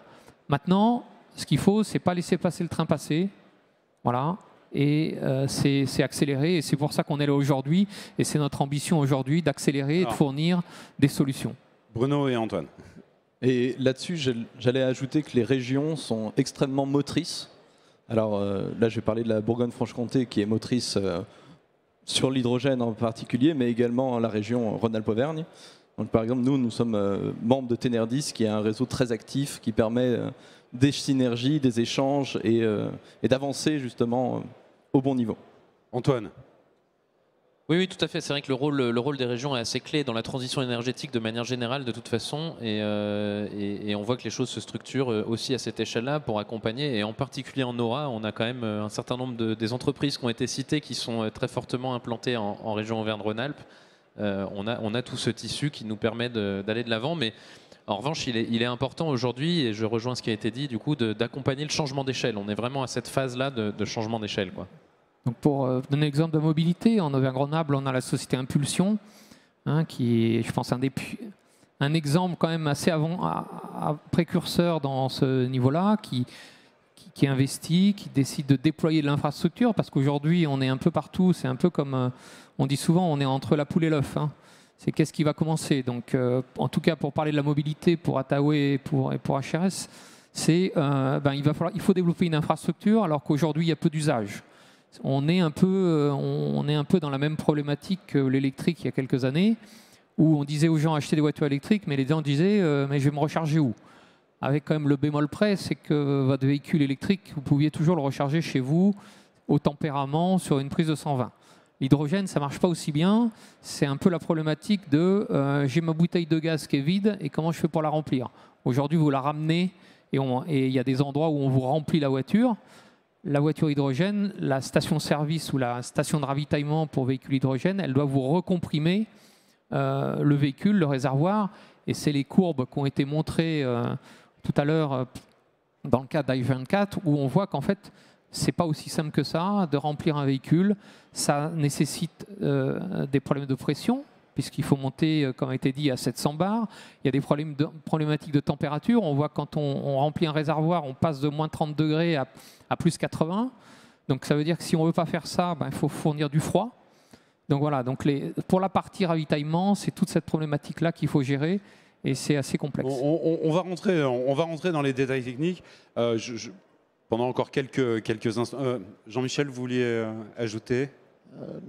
[SPEAKER 6] Maintenant, ce qu'il faut, c'est pas laisser passer le train passer. Voilà. Et c'est accélérer. Et c'est pour ça qu'on est là aujourd'hui. Et c'est notre ambition aujourd'hui d'accélérer et de fournir des solutions.
[SPEAKER 2] Bruno et Antoine.
[SPEAKER 4] Et là-dessus, j'allais ajouter que les régions sont extrêmement motrices. Alors là, je vais parler de la Bourgogne-Franche-Comté qui est motrice sur l'hydrogène en particulier, mais également la région Rhône-Alpes-Auvergne. Donc, par exemple, nous sommes membres de Tenerdis, qui est un réseau très actif qui permet des synergies, des échanges et d'avancer justement au bon niveau.
[SPEAKER 2] Antoine?
[SPEAKER 1] Oui, oui, tout à fait. C'est vrai que le rôle des régions est assez clé dans la transition énergétique de manière générale, de toute façon. Et on voit que les choses se structurent aussi à cette échelle-là pour accompagner. Et en particulier en Aura, on a quand même un certain nombre des entreprises qui ont été citées qui sont très fortement implantées en région Auvergne-Rhône-Alpes. On a tout ce tissu qui nous permet d'aller de l'avant. Mais en revanche, il est important aujourd'hui, et je rejoins ce qui a été dit, du coup, d'accompagner le changement d'échelle. On est vraiment à cette phase-là de changement d'échelle, quoi.
[SPEAKER 6] Donc pour donner l'exemple de mobilité, en Auvergne-Rhône-Alpes, on a la société Impulsion, hein, qui est, je pense, un exemple quand même assez précurseur dans ce niveau-là, qui investit, qui décide de déployer de l'infrastructure, parce qu'aujourd'hui, on est un peu partout, c'est un peu comme, on dit souvent, on est entre la poule et l'œuf. Hein. C'est qu'est-ce qui va commencer. Donc, en tout cas, pour parler de la mobilité, pour Attaway et pour HRS, il faut développer une infrastructure, alors qu'aujourd'hui, il y a peu d'usage. On est un peu dans la même problématique que l'électrique il y a quelques années, où on disait aux gens acheter des voitures électriques, mais les gens disaient mais je vais me recharger où? Avec quand même le bémol près, c'est que votre véhicule électrique, vous pouviez toujours le recharger chez vous, au tempérament, sur une prise de 120. L'hydrogène, ça ne marche pas aussi bien. C'est un peu la problématique de j'ai ma bouteille de gaz qui est vide et comment je fais pour la remplir? Aujourd'hui, vous la ramenez et il y a des endroits où on vous remplit la voiture. La voiture hydrogène, la station-service ou la station de ravitaillement pour véhicules hydrogène, elle doit vous recomprimer le véhicule, le réservoir. Et c'est les courbes qui ont été montrées tout à l'heure dans le cas d'i24, où on voit qu'en fait, c'est pas aussi simple que ça de remplir un véhicule. Ça nécessite des problèmes de pression, puisqu'il faut monter, comme a été dit, à 700 bars. Il y a des problématiques de température. On voit quand on remplit un réservoir, on passe de moins 30 degrés à plus 80. Donc ça veut dire que si on ne veut pas faire ça, il faut fournir du froid. Donc voilà, pour la partie ravitaillement, c'est toute cette problématique-là qu'il faut gérer. Et c'est assez complexe.
[SPEAKER 2] On va rentrer dans les détails techniques. Pendant encore quelques instants. Jean-Michel, vous vouliez ajouter ?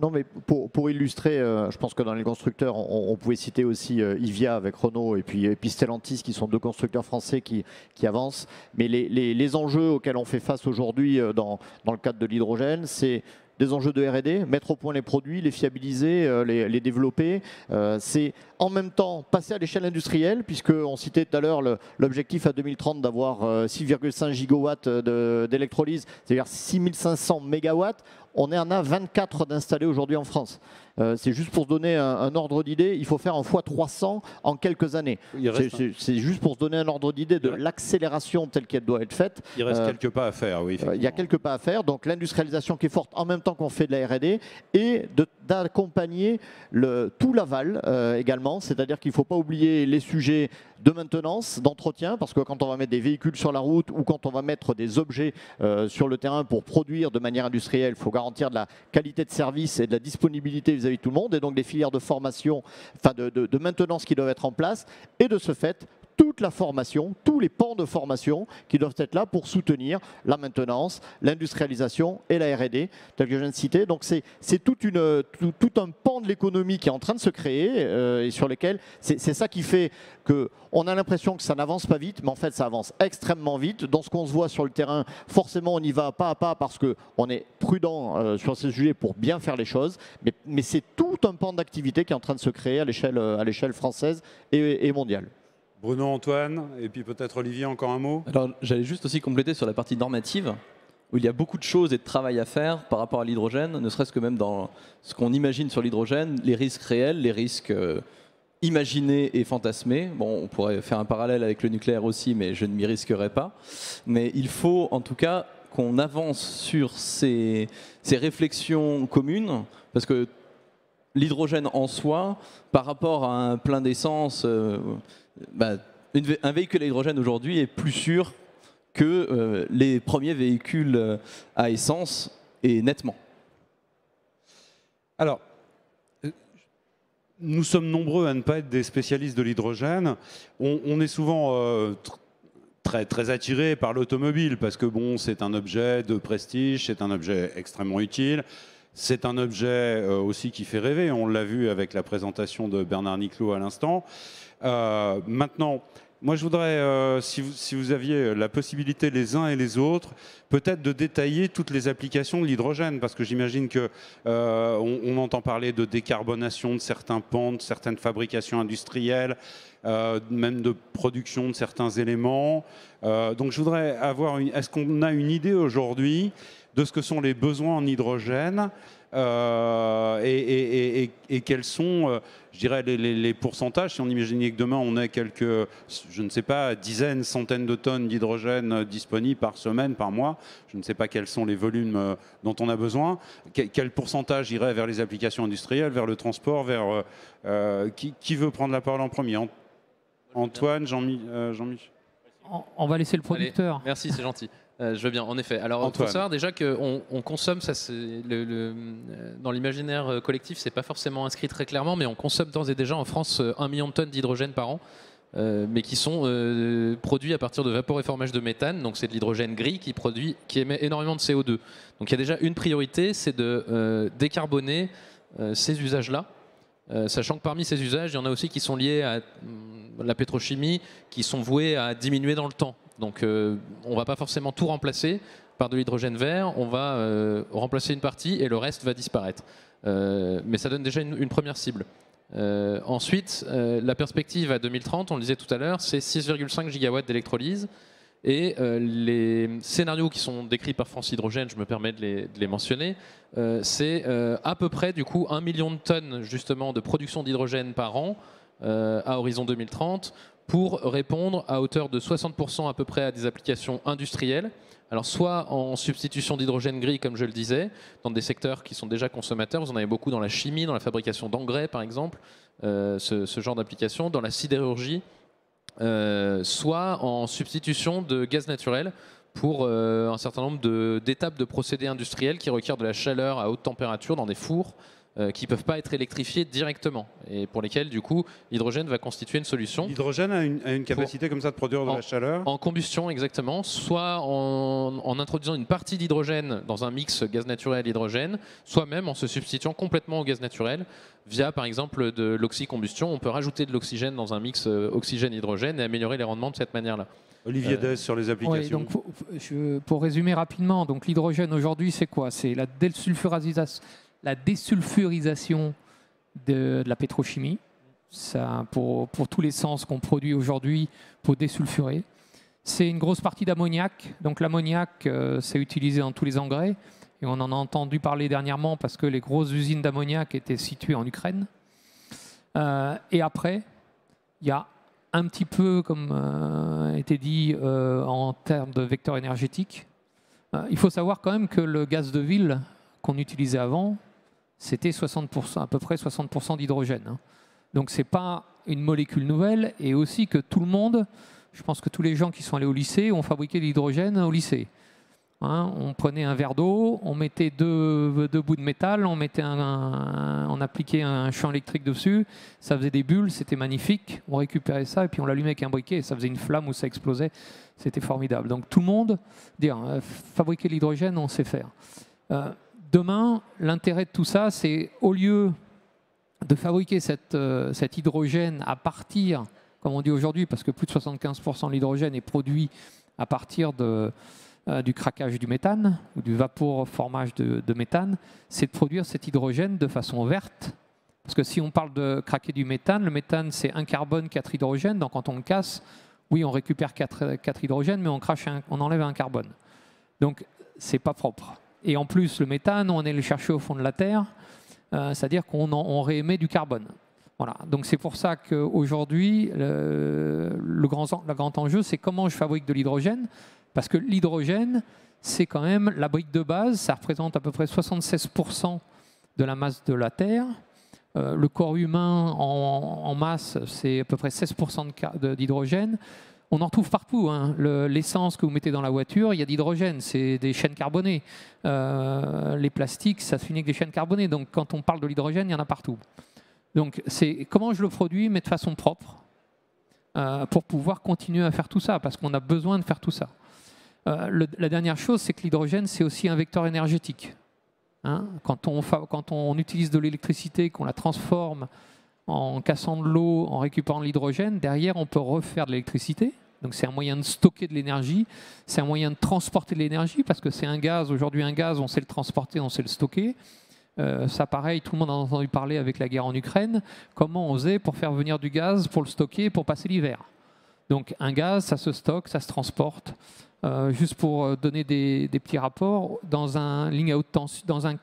[SPEAKER 5] Non, mais pour illustrer, je pense que dans les constructeurs, on pouvait citer aussi Ivia avec Renault et puis Stellantis, qui sont deux constructeurs français qui avancent. Mais les enjeux auxquels on fait face aujourd'hui dans le cadre de l'hydrogène, c'est des enjeux de R&D, mettre au point les produits, les fiabiliser, les développer. C'est en même temps passer à l'échelle industrielle, puisqu'on citait tout à l'heure l'objectif à 2030 d'avoir 6,5 gigawatts d'électrolyse, c'est-à-dire 6500 mégawatts. On en a 24 d'installés aujourd'hui en France. C'est juste pour se donner un ordre d'idée, il faut faire un x300 en quelques années. C'est juste pour se donner un ordre d'idée de l'accélération telle qu'elle doit être faite.
[SPEAKER 2] Il reste quelques pas à faire, oui.
[SPEAKER 5] Il y a quelques pas à faire, donc l'industrialisation qui est forte en même temps qu'on fait de la R&D et d'accompagner tout l'aval également, c'est-à-dire qu'il ne faut pas oublier les sujets de maintenance, d'entretien, parce que quand on va mettre des véhicules sur la route ou quand on va mettre des objets sur le terrain pour produire de manière industrielle, il faut garantir de la qualité de service et de la disponibilité vis-à-vis de tout le monde, et donc des filières de formation, enfin de maintenance qui doivent être en place, et de ce fait, toute la formation, tous les pans de formation qui doivent être là pour soutenir la maintenance, l'industrialisation et la R&D, tel que je viens de citer. Donc c'est tout un pan de l'économie qui est en train de se créer et sur lequel c'est ça qui fait qu'on a l'impression que ça n'avance pas vite, mais en fait ça avance extrêmement vite. Dans ce qu'on se voit sur le terrain, forcément on y va pas à pas parce qu'on est prudent sur ces sujets pour bien faire les choses, mais c'est tout un pan d'activité qui est en train de se créer à l'échelle française et mondiale.
[SPEAKER 2] Bruno, Antoine, et puis peut-être Olivier, encore un mot.
[SPEAKER 4] Alors j'allais juste aussi compléter sur la partie normative, où il y a beaucoup de choses et de travail à faire par rapport à l'hydrogène, ne serait-ce que même dans ce qu'on imagine sur l'hydrogène, les risques réels, les risques imaginés et fantasmés. Bon, on pourrait faire un parallèle avec le nucléaire aussi, mais je ne m'y risquerai pas. Mais il faut en tout cas qu'on avance sur ces réflexions communes, parce que l'hydrogène en soi, par rapport à un plein d'essence, un véhicule à hydrogène aujourd'hui est plus sûr que les premiers véhicules à essence, et nettement.
[SPEAKER 2] Alors, nous sommes nombreux à ne pas être des spécialistes de l'hydrogène. On est souvent très attirés par l'automobile parce que bon, c'est un objet de prestige, c'est un objet extrêmement utile. C'est un objet aussi qui fait rêver, on l'a vu avec la présentation de Bernard Niclot à l'instant. Maintenant, Moi, je voudrais, si vous aviez la possibilité les uns et les autres, peut-être de détailler toutes les applications de l'hydrogène, parce que j'imagine que on entend parler de décarbonation de certains pans, de certaines fabrications industrielles, même de production de certains éléments. Donc, je voudrais avoir est-ce qu'on a une idée aujourd'hui de ce que sont les besoins en hydrogène et quels sont, je dirais, les pourcentages. Si on imaginait que demain on ait quelques, je ne sais pas, dizaines, centaines de tonnes d'hydrogène disponibles par semaine, par mois, je ne sais pas quels sont les volumes dont on a besoin, quel pourcentage irait vers les applications industrielles, vers le transport, vers qui veut prendre la parole en premier? Antoine, Jean-Michel.
[SPEAKER 6] On va laisser le producteur.
[SPEAKER 1] Allez, merci, c'est gentil. Je veux bien, en effet. Alors, il faut savoir déjà qu'on consomme, ça, dans l'imaginaire collectif, c'est pas forcément inscrit très clairement, mais on consomme d'ores et déjà en France 1 million de tonnes d'hydrogène par an, mais qui sont produits à partir de vaporéformage de méthane. Donc, c'est de l'hydrogène gris qui émet énormément de CO2. Donc, il y a déjà une priorité, c'est de décarboner ces usages-là. Sachant que parmi ces usages, il y en a aussi qui sont liés à la pétrochimie, qui sont voués à diminuer dans le temps. Donc on ne va pas forcément tout remplacer par de l'hydrogène vert, on va remplacer une partie et le reste va disparaître. Mais ça donne déjà une première cible. Ensuite, la perspective à 2030, on le disait tout à l'heure, c'est 6,5 gigawatts d'électrolyse. Et les scénarios qui sont décrits par France Hydrogène, je me permets de les mentionner, c'est à peu près du coup 1 million de tonnes justement de production d'hydrogène par an à horizon 2030 pour répondre à hauteur de 60% à peu près à des applications industrielles. Alors soit en substitution d'hydrogène gris comme je le disais, dans des secteurs qui sont déjà consommateurs, vous en avez beaucoup dans la chimie, dans la fabrication d'engrais par exemple, ce genre d'application, dans la sidérurgie, soit en substitution de gaz naturel pour un certain nombre d'étapes de procédés industriels qui requièrent de la chaleur à haute température dans des fours qui ne peuvent pas être électrifiés directement et pour lesquels du coup l'hydrogène va constituer une solution.
[SPEAKER 2] L'hydrogène a une capacité comme ça de produire de la chaleur?
[SPEAKER 1] En combustion exactement, soit en introduisant une partie d'hydrogène dans un mix gaz naturel-hydrogène, soit même en se substituant complètement au gaz naturel via par exemple de l'oxycombustion. On peut rajouter de l'oxygène dans un mix oxygène-hydrogène et améliorer les rendements de cette manière-là.
[SPEAKER 2] Olivier Dès sur les applications.
[SPEAKER 6] Oui, donc, pour résumer rapidement, donc l'hydrogène aujourd'hui c'est quoi? C'est la désulfurisation de la pétrochimie, ça, pour tous les sens qu'on produit aujourd'hui pour désulfurer. C'est une grosse partie d'ammoniac. Donc l'ammoniac, c'est utilisé dans tous les engrais. Et on en a entendu parler dernièrement parce que les grosses usines d'ammoniac étaient situées en Ukraine. Et après, il y a un petit peu, comme a été dit, en termes de vecteur énergétique. Il faut savoir quand même que le gaz de ville qu'on utilisait avant, c'était 60%, à peu près 60% d'hydrogène. Hein. Donc ce n'est pas une molécule nouvelle, et aussi que tout le monde, je pense que tous les gens qui sont allés au lycée ont fabriqué de l'hydrogène au lycée. Hein, on prenait un verre d'eau, on mettait deux bouts de métal, on appliquait un champ électrique dessus, ça faisait des bulles, c'était magnifique, on récupérait ça et puis on l'allumait avec un briquet et ça faisait une flamme où ça explosait, c'était formidable. Donc tout le monde, fabriquer de l'hydrogène, on sait faire. Demain, l'intérêt de tout ça, c'est au lieu de fabriquer cet hydrogène à partir, comme on dit aujourd'hui, parce que plus de 75% de l'hydrogène est produit à partir du craquage du méthane ou du vaporeformage de méthane, c'est de produire cet hydrogène de façon verte. Parce que si on parle de craquer du méthane, le méthane c'est 1 carbone, 4 hydrogènes, donc quand on le casse, oui on récupère 4 hydrogènes, mais on enlève un carbone. Donc c'est pas propre. Et en plus, le méthane, on est le chercher au fond de la Terre, c'est-à-dire qu'on réémet du carbone. Voilà. Donc c'est pour ça qu'aujourd'hui, le grand enjeu, c'est comment je fabrique de l'hydrogène, parce que l'hydrogène, c'est quand même la brique de base, ça représente à peu près 76% de la masse de la Terre. Le corps humain en masse, c'est à peu près 16% d'hydrogène. On en retrouve partout. Hein. L'essence que vous mettez dans la voiture, il y a d'hydrogène, c'est des chaînes carbonées. Les plastiques, ça se finit avec des chaînes carbonées. Donc quand on parle de l'hydrogène, il y en a partout. Donc c'est comment je le produis, mais de façon propre, pour pouvoir continuer à faire tout ça, parce qu'on a besoin de faire tout ça. La dernière chose, c'est que l'hydrogène, c'est aussi un vecteur énergétique. Hein. Quand on utilise de l'électricité, qu'on la transforme en cassant de l'eau, en récupérant de l'hydrogène, derrière, on peut refaire de l'électricité. Donc c'est un moyen de stocker de l'énergie, c'est un moyen de transporter de l'énergie, parce que c'est un gaz. Aujourd'hui, un gaz, on sait le transporter, on sait le stocker. Ça, pareil, tout le monde en a entendu parler avec la guerre en Ukraine. Comment on faisait pour faire venir du gaz, pour le stocker, pour passer l'hiver? Donc un gaz, ça se stocke, ça se transporte. Juste pour donner des petits rapports, dans un ligne à haute tension, dans un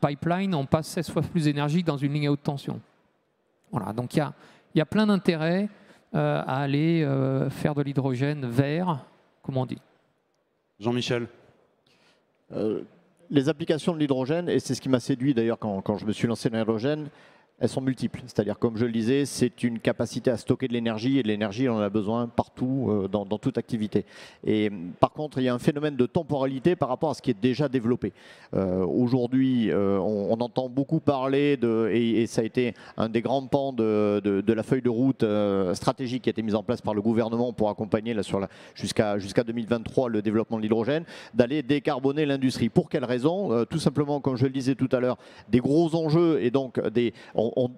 [SPEAKER 6] pipeline, on passe 16 fois plus d'énergie que dans une ligne à haute tension. Voilà, donc il y a plein d'intérêts à aller faire de l'hydrogène vert, comme on dit.
[SPEAKER 2] Jean-Michel.
[SPEAKER 5] Les applications de l'hydrogène, et c'est ce qui m'a séduit d'ailleurs quand je me suis lancé dans l'hydrogène, elles sont multiples. C'est-à-dire, comme je le disais, c'est une capacité à stocker de l'énergie, et de l'énergie, on en a besoin partout, dans toute activité. Et par contre, il y a un phénomène de temporalité par rapport à ce qui est déjà développé. Aujourd'hui, on entend beaucoup parler, et ça a été un des grands pans de la feuille de route stratégique qui a été mise en place par le gouvernement pour accompagner jusqu'à 2023 le développement de l'hydrogène, d'aller décarboner l'industrie. Pour quelles raisons? Tout simplement, comme je le disais tout à l'heure, des gros enjeux, et donc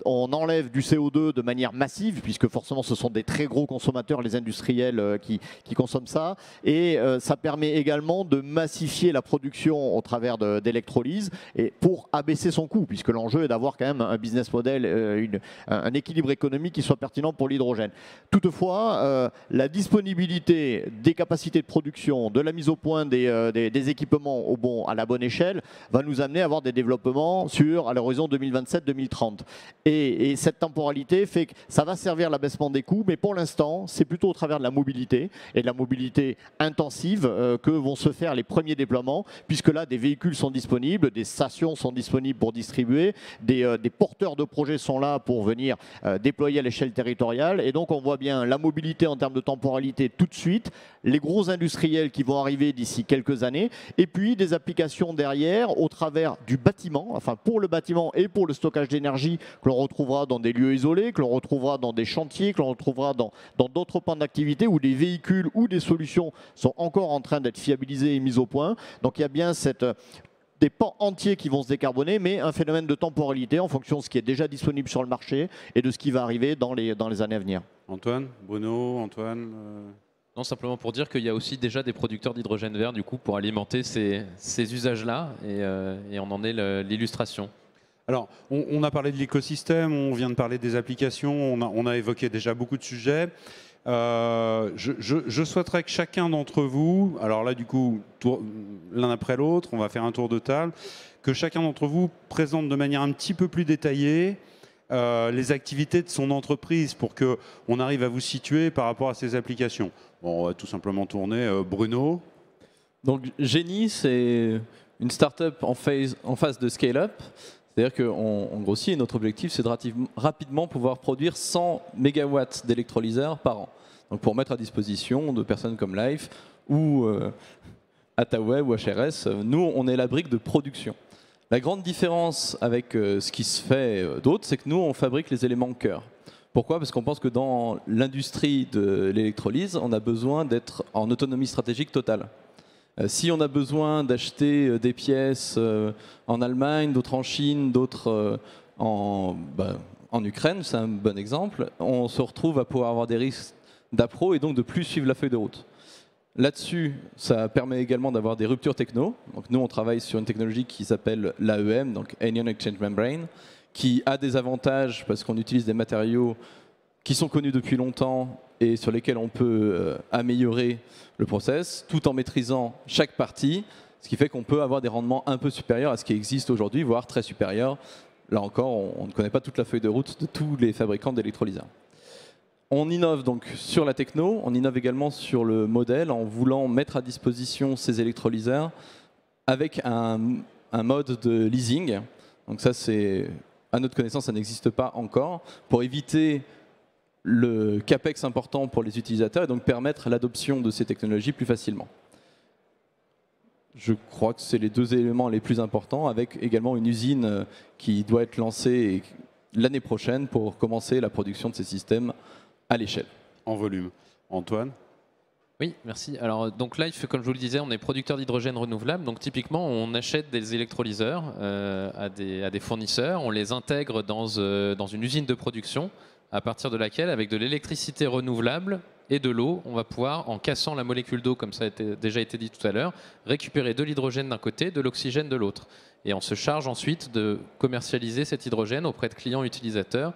[SPEAKER 5] on enlève du CO2 de manière massive, puisque forcément ce sont des très gros consommateurs, les industriels qui consomment ça, et ça permet également de massifier la production au travers d'électrolyse, et pour abaisser son coût, puisque l'enjeu est d'avoir quand même un business model, un équilibre économique qui soit pertinent pour l'hydrogène. Toutefois, la disponibilité des capacités de production, de la mise au point des équipements à la bonne échelle, va nous amener à avoir des développements à l'horizon 2027-2030. Et cette temporalité fait que ça va servir à l'abaissement des coûts, mais pour l'instant, c'est plutôt au travers de la mobilité, et de la mobilité intensive, que vont se faire les premiers déploiements, puisque là, des véhicules sont disponibles, des stations sont disponibles pour distribuer, des porteurs de projets sont là pour venir déployer à l'échelle territoriale, et donc on voit bien la mobilité en termes de temporalité tout de suite, les gros industriels qui vont arriver d'ici quelques années, et puis des applications derrière au travers du bâtiment, enfin pour le bâtiment et pour le stockage d'énergie, que l'on retrouvera dans des lieux isolés, que l'on retrouvera dans des chantiers, que l'on retrouvera dans d'autres pans d'activité où des véhicules ou des solutions sont encore en train d'être fiabilisées et mises au point. Donc il y a bien des pans entiers qui vont se décarboner, mais un phénomène de temporalité en fonction de ce qui est déjà disponible sur le marché et de ce qui va arriver dans les années à venir.
[SPEAKER 2] Antoine, Bruno, Antoine
[SPEAKER 1] Non, simplement pour dire qu'il y a aussi déjà des producteurs d'hydrogène vert du coup, pour alimenter ces usages-là, et on en est l'illustration.
[SPEAKER 2] Alors, on a parlé de l'écosystème, on vient de parler des applications, on a évoqué déjà beaucoup de sujets. Je souhaiterais que chacun d'entre vous, alors là du coup, l'un après l'autre, on va faire un tour de table, que chacun d'entre vous présente de manière un petit peu plus détaillée les activités de son entreprise pour qu'on arrive à vous situer par rapport à ces applications. Bon, on va tout simplement tourner. Bruno.
[SPEAKER 4] Donc Génie, c'est une start-up en phase de scale-up. C'est-à-dire qu'on grossit, et notre objectif, c'est de rapidement pouvoir produire 100 MW d'électrolyseurs par an. Donc pour mettre à disposition de personnes comme Life ou Attaway ou HRS, nous, on est la brique de production. La grande différence avec ce qui se fait d'autre, c'est que nous, on fabrique les éléments cœur. Pourquoi? Parce qu'on pense que dans l'industrie de l'électrolyse, on a besoin d'être en autonomie stratégique totale. Si on a besoin d'acheter des pièces en Allemagne, d'autres en Chine, d'autres en Ukraine, c'est un bon exemple, on se retrouve à pouvoir avoir des risques d'appro et donc de plus suivre la feuille de route. Là-dessus, ça permet également d'avoir des ruptures techno. Donc nous, on travaille sur une technologie qui s'appelle l'AEM, donc Anion Exchange Membrane, qui a des avantages parce qu'on utilise des matériaux qui sont connus depuis longtemps et sur lesquels on peut améliorer le process, tout en maîtrisant chaque partie, ce qui fait qu'on peut avoir des rendements un peu supérieurs à ce qui existe aujourd'hui, voire très supérieurs. Là encore, on ne connaît pas toute la feuille de route de tous les fabricants d'électrolyseurs. On innove donc sur la techno, on innove également sur le modèle en voulant mettre à disposition ces électrolyseurs avec un mode de leasing. Donc ça, à notre connaissance, ça n'existe pas encore, pour éviter le capex important pour les utilisateurs et donc permettre l'adoption de ces technologies plus facilement. Je crois que c'est les deux éléments les plus importants, avec également une usine qui doit être lancée l'année prochaine pour commencer la production de ces systèmes à l'échelle.
[SPEAKER 2] En volume. Antoine?
[SPEAKER 1] Oui, merci. Alors, donc Life, comme je vous le disais, on est producteur d'hydrogène renouvelable. Donc, typiquement, on achète des électrolyseurs à des fournisseurs. On les intègre dans une usine de production à partir de laquelle, avec de l'électricité renouvelable et de l'eau, on va pouvoir, en cassant la molécule d'eau, comme ça a déjà été dit tout à l'heure, récupérer de l'hydrogène d'un côté, de l'oxygène de l'autre. Et on se charge ensuite de commercialiser cet hydrogène auprès de clients utilisateurs,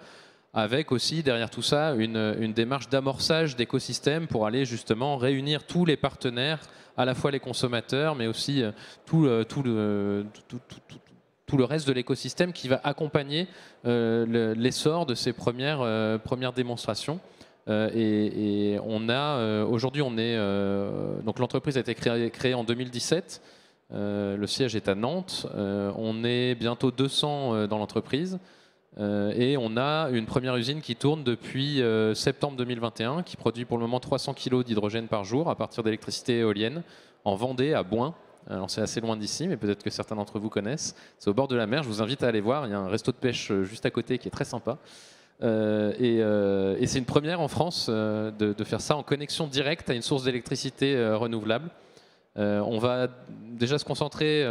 [SPEAKER 1] avec aussi derrière tout ça une démarche d'amorçage d'écosystème pour aller justement réunir tous les partenaires, à la fois les consommateurs, mais aussi tout le reste de l'écosystème qui va accompagner l'essor de ces premières démonstrations. Et on a aujourd'hui, donc l'entreprise a été créée en 2017. Le siège est à Nantes. On est bientôt 200 dans l'entreprise. Et on a une première usine qui tourne depuis septembre 2021, qui produit pour le moment 300 kg d'hydrogène par jour à partir d'électricité éolienne en Vendée, à Boin. Alors c'est assez loin d'ici, mais peut-être que certains d'entre vous connaissent. C'est au bord de la mer, je vous invite à aller voir. Il y a un resto de pêche juste à côté qui est très sympa. Et c'est une première en France de faire ça en connexion directe à une source d'électricité renouvelable. On va déjà se concentrer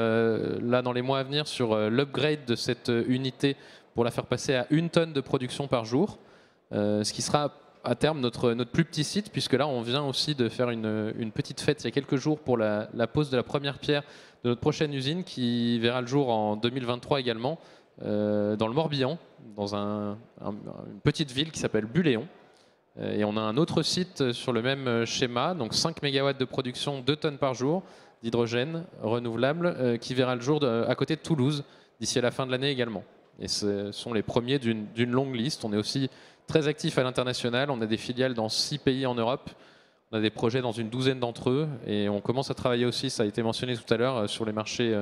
[SPEAKER 1] là dans les mois à venir sur l'upgrade de cette unité pour la faire passer à 1 tonne de production par jour, ce qui sera à terme notre plus petit site, puisque là on vient aussi de faire une petite fête il y a quelques jours pour la pose de la première pierre de notre prochaine usine qui verra le jour en 2023 également, dans le Morbihan, dans une petite ville qui s'appelle Buléon. Et on a un autre site sur le même schéma, donc 5 MW de production, 2 tonnes par jour d'hydrogène renouvelable, qui verra le jour à côté de Toulouse d'ici à la fin de l'année également. Et ce sont les premiers d'une longue liste. On est aussi très actifs à l'international. On a des filiales dans 6 pays en Europe. On a des projets dans une douzaine d'entre eux. Et on commence à travailler aussi, ça a été mentionné tout à l'heure, sur les marchés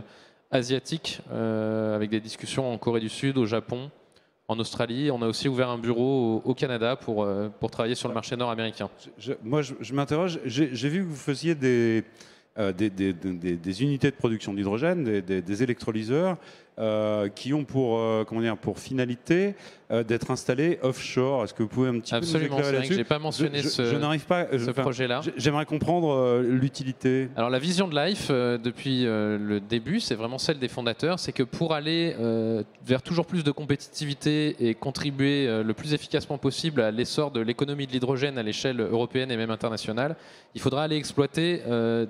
[SPEAKER 1] asiatiques, avec des discussions en Corée du Sud, au Japon, en Australie. On a aussi ouvert un bureau au Canada pour travailler sur le marché nord-américain.
[SPEAKER 2] Moi, je m'interroge. J'ai vu que vous faisiez des unités de production d'hydrogène, des électrolyseurs, qui ont pour finalité d'être installés offshore. Est-ce que vous pouvez un petit peu nous éclairer là-dessus ?
[SPEAKER 1] Je n'ai pas mentionné ce projet-là.
[SPEAKER 2] J'aimerais comprendre l'utilité.
[SPEAKER 1] Alors la vision de Life, depuis le début, c'est vraiment celle des fondateurs, c'est que pour aller vers toujours plus de compétitivité et contribuer le plus efficacement possible à l'essor de l'économie de l'hydrogène à l'échelle européenne et même internationale, il faudra aller exploiter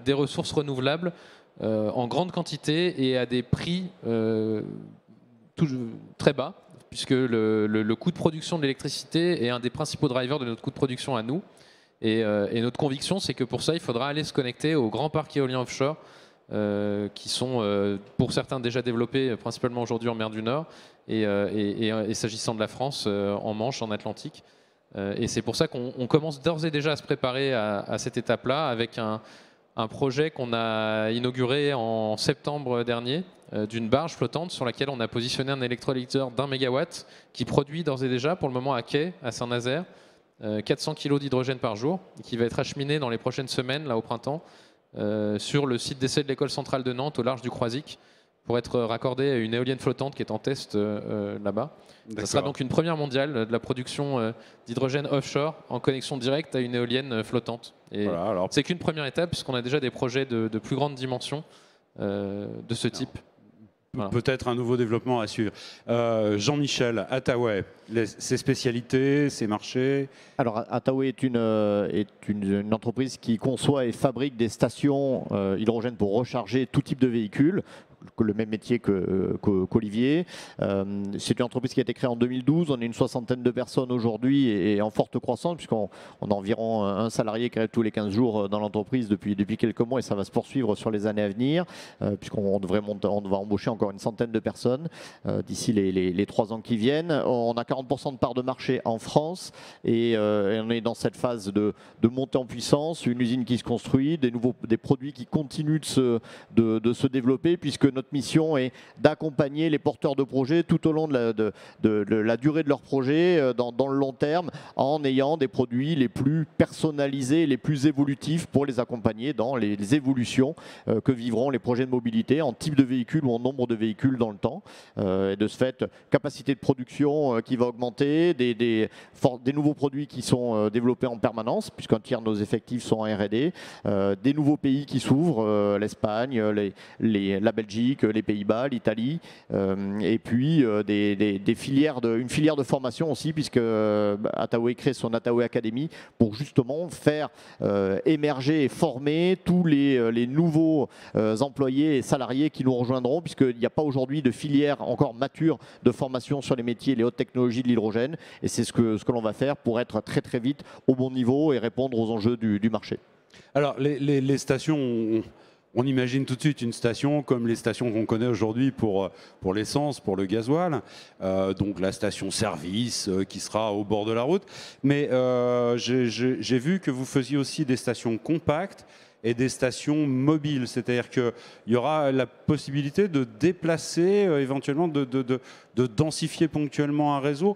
[SPEAKER 1] des ressources renouvelables en grande quantité et à des prix très bas, puisque le coût de production de l'électricité est un des principaux drivers de notre coût de production à nous. Et notre conviction, c'est que pour ça, il faudra aller se connecter aux grands parcs éoliens offshore, qui sont pour certains déjà développés, principalement aujourd'hui en mer du Nord, et s'agissant de la France, en Manche, en Atlantique. Et c'est pour ça qu'on commence d'ores et déjà à se préparer à cette étape-là, avec un projet qu'on a inauguré en septembre dernier, d'une barge flottante sur laquelle on a positionné un électrolyseur d'1 MW qui produit d'ores et déjà, pour le moment à quai, à Saint-Nazaire, 400 kg d'hydrogène par jour, qui va être acheminé dans les prochaines semaines, là au printemps, sur le site d'essai de l'école centrale de Nantes, au large du Croisic, pour être raccordé à une éolienne flottante qui est en test là-bas. Ce sera donc une première mondiale de la production d'hydrogène offshore en connexion directe à une éolienne flottante. Et voilà, c'est qu'une première étape, puisqu'on a déjà des projets de plus grande dimension de ce type.
[SPEAKER 2] Voilà. Peut-être un nouveau développement à suivre. Jean-Michel, Attaway, ses spécialités, ses marchés.
[SPEAKER 5] Alors Attaway est une entreprise qui conçoit et fabrique des stations hydrogène pour recharger tout type de véhicules. Le même métier qu'Olivier. C'est une entreprise qui a été créée en 2012. On est une soixantaine de personnes aujourd'hui et en forte croissance, puisqu'on a environ un salarié qui arrive tous les 15 jours dans l'entreprise depuis quelques mois, et ça va se poursuivre sur les années à venir, puisqu'on va embaucher encore une centaine de personnes d'ici les 3 ans qui viennent. On a 40% de part de marché en France et on est dans cette phase de montée en puissance, une usine qui se construit, des produits qui continuent de se développer, puisque notre mission est d'accompagner les porteurs de projets tout au long de la durée de leur projet, dans le long terme, en ayant des produits les plus personnalisés, les plus évolutifs pour les accompagner dans les évolutions que vivront les projets de mobilité en type de véhicule ou en nombre de véhicules dans le temps. Et de ce fait, capacité de production qui va augmenter, des nouveaux produits qui sont développés en permanence, puisqu'un tiers de nos effectifs sont en R&D, des nouveaux pays qui s'ouvrent, l'Espagne, la Belgique, les Pays-Bas, l'Italie, et puis une filière de formation aussi, puisque Attaway crée son Attaway Academy pour justement faire émerger et former tous les nouveaux employés et salariés qui nous rejoindront, puisqu'il n'y a pas aujourd'hui de filière encore mature de formation sur les métiers et les hautes technologies de l'hydrogène, et c'est ce que l'on va faire pour être très très vite au bon niveau et répondre aux enjeux du marché.
[SPEAKER 2] Alors les stations, on imagine tout de suite une station comme les stations qu'on connaît aujourd'hui pour l'essence, pour le gasoil, donc la station-service qui sera au bord de la route. Mais j'ai vu que vous faisiez aussi des stations compactes et des stations mobiles, c'est-à-dire qu'il y aura la possibilité de déplacer, éventuellement de densifier ponctuellement un réseau.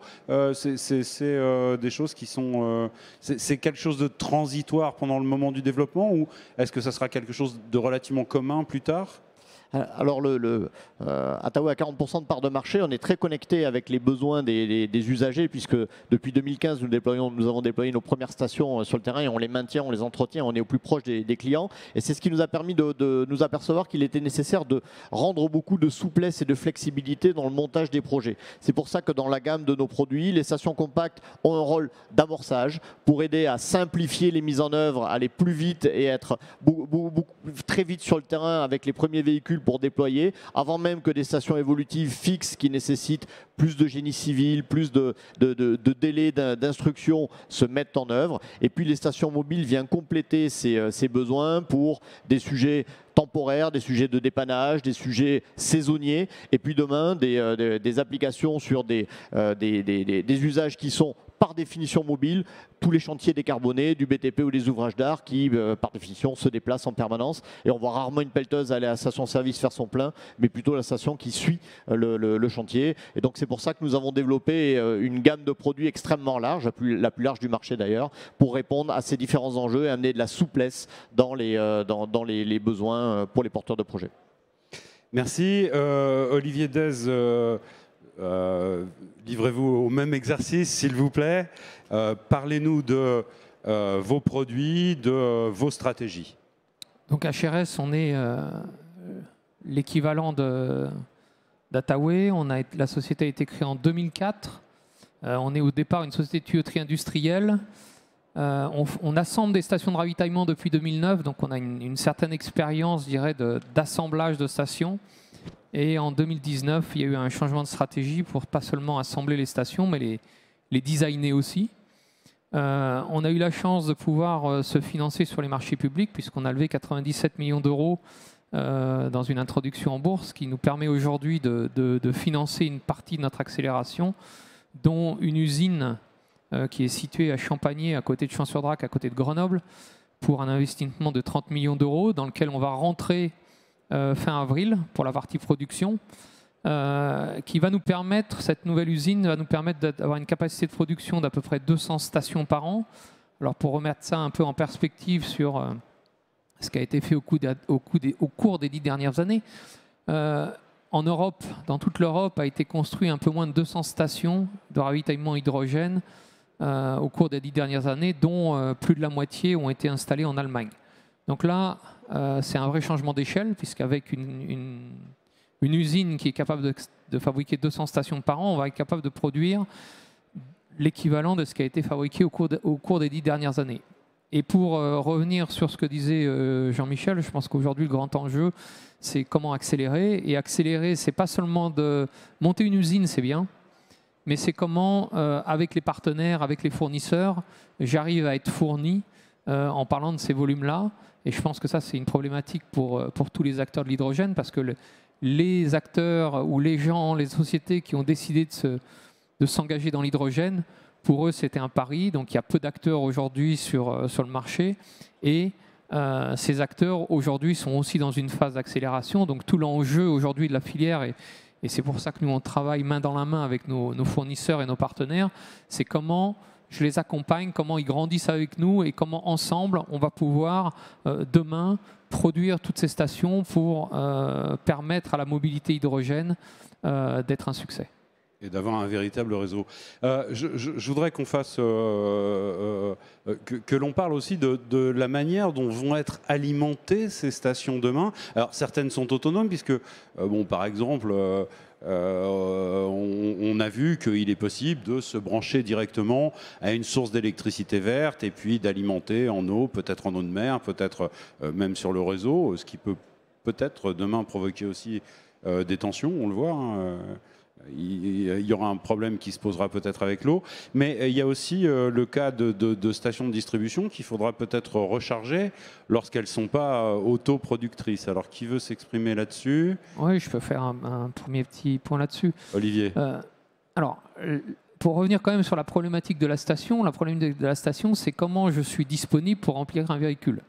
[SPEAKER 2] C'est des choses qui sont... c'est quelque chose de transitoire pendant le moment du développement, ou est-ce que ça sera quelque chose de relativement commun plus tard ?
[SPEAKER 5] Alors, Attaway a 40% de part de marché. On est très connecté avec les besoins des usagers, puisque depuis 2015, nous avons déployé nos premières stations sur le terrain et on les maintient, on les entretient, on est au plus proche des clients. Et c'est ce qui nous a permis de nous apercevoir qu'il était nécessaire de rendre beaucoup de souplesse et de flexibilité dans le montage des projets. C'est pour ça que dans la gamme de nos produits, les stations compactes ont un rôle d'amorçage pour aider à simplifier les mises en œuvre, aller plus vite et être très vite sur le terrain avec les premiers véhicules pour déployer, avant même que des stations évolutives fixes qui nécessitent plus de génie civil, plus de délais d'instruction se mettent en œuvre. Et puis les stations mobiles viennent compléter ces besoins pour des sujets temporaires, des sujets de dépannage, des sujets saisonniers, et puis demain des applications sur des usages qui sont par définition mobiles, tous les chantiers décarbonés, du BTP ou des ouvrages d'art qui, par définition, se déplacent en permanence. Et on voit rarement une pelleteuse aller à la station-service faire son plein, mais plutôt la station qui suit le chantier. Et donc c'est pour ça que nous avons développé une gamme de produits extrêmement large, la plus large du marché d'ailleurs, pour répondre à ces différents enjeux et amener de la souplesse dans les besoins pour les porteurs de projets.
[SPEAKER 2] Merci. Olivier Dez, livrez-vous au même exercice, s'il vous plaît. Parlez-nous de vos produits, de vos stratégies.
[SPEAKER 6] Donc HRS, on est l'équivalent d'Attaway. La société a été créée en 2004. On est au départ une société de tuyauterie industrielle. On assemble des stations de ravitaillement depuis 2009, donc on a une certaine expérience, je dirais, d'assemblage de stations. Et en 2019, il y a eu un changement de stratégie pour pas seulement assembler les stations, mais les designer aussi. On a eu la chance de pouvoir se financer sur les marchés publics, puisqu'on a levé 97 millions d'euros dans une introduction en bourse, qui nous permet aujourd'hui de financer une partie de notre accélération, dont une usine qui est située à Champagné, à côté de Champs-sur-Drac, à côté de Grenoble, pour un investissement de 30 millions d'euros, dans lequel on va rentrer fin avril pour la partie production, qui va nous permettre, cette nouvelle usine va nous permettre d'avoir une capacité de production d'à peu près 200 stations par an. Alors pour remettre ça un peu en perspective sur ce qui a été fait au cours des 10 dernières années, en Europe, dans toute l'Europe, a été construit un peu moins de 200 stations de ravitaillement hydrogène au cours des 10 dernières années, dont plus de la moitié ont été installées en Allemagne. Donc là, c'est un vrai changement d'échelle, puisqu'avec une usine qui est capable de fabriquer 200 stations par an, on va être capable de produire l'équivalent de ce qui a été fabriqué au cours des 10 dernières années. Et pour revenir sur ce que disait Jean-Michel, je pense qu'aujourd'hui, le grand enjeu, c'est comment accélérer. Et accélérer, c'est pas seulement de monter une usine, c'est bien, mais c'est comment, avec les partenaires, avec les fournisseurs, j'arrive à être fourni en parlant de ces volumes-là. Et je pense que ça, c'est une problématique pour tous les acteurs de l'hydrogène, parce que les acteurs ou les gens, les sociétés qui ont décidé de s'engager dans l'hydrogène, pour eux, c'était un pari. Donc il y a peu d'acteurs aujourd'hui sur le marché. Et ces acteurs aujourd'hui sont aussi dans une phase d'accélération. Donc tout l'enjeu aujourd'hui de la filière, et c'est pour ça que nous on travaille main dans la main avec nos fournisseurs et nos partenaires, c'est comment je les accompagne, comment ils grandissent avec nous et comment ensemble on va pouvoir demain produire toutes ces stations pour permettre à la mobilité hydrogène d'être un succès.
[SPEAKER 2] Et d'avoir un véritable réseau. Je voudrais qu'on fasse que l'on parle aussi de la manière dont vont être alimentées ces stations demain. Alors certaines sont autonomes puisque, bon, par exemple, on a vu qu'il est possible de se brancher directement à une source d'électricité verte et puis d'alimenter en eau, peut-être en eau de mer, peut-être même sur le réseau, ce qui peut peut-être demain provoquer aussi des tensions, on le voit. Hein. Il y aura un problème qui se posera peut-être avec l'eau, mais il y a aussi le cas de stations de distribution qu'il faudra peut-être recharger lorsqu'elles ne sont pas autoproductrices. Alors, qui veut s'exprimer là-dessus?
[SPEAKER 6] Oui, je peux faire un premier petit point là-dessus.
[SPEAKER 2] Olivier.
[SPEAKER 6] Alors, pour revenir quand même sur la problématique de la station, c'est comment je suis disponible pour remplir un véhicule.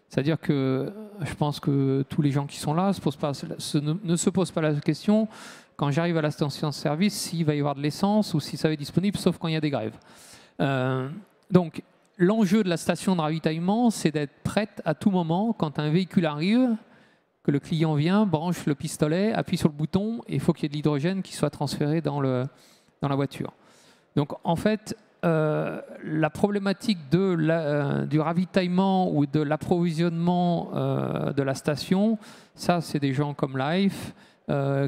[SPEAKER 6] C'est-à-dire que je pense que tous les gens qui sont là ne se posent pas la question quand j'arrive à la station-service s'il va y avoir de l'essence ou si ça va être disponible, sauf quand il y a des grèves. Donc, l'enjeu de la station de ravitaillement, c'est d'être prête à tout moment quand un véhicule arrive, que le client vient, branche le pistolet, appuie sur le bouton, et il faut qu'il y ait de l'hydrogène qui soit transféré dans la voiture. Donc, en fait, la problématique du ravitaillement ou de l'approvisionnement de la station, ça, c'est des gens comme Life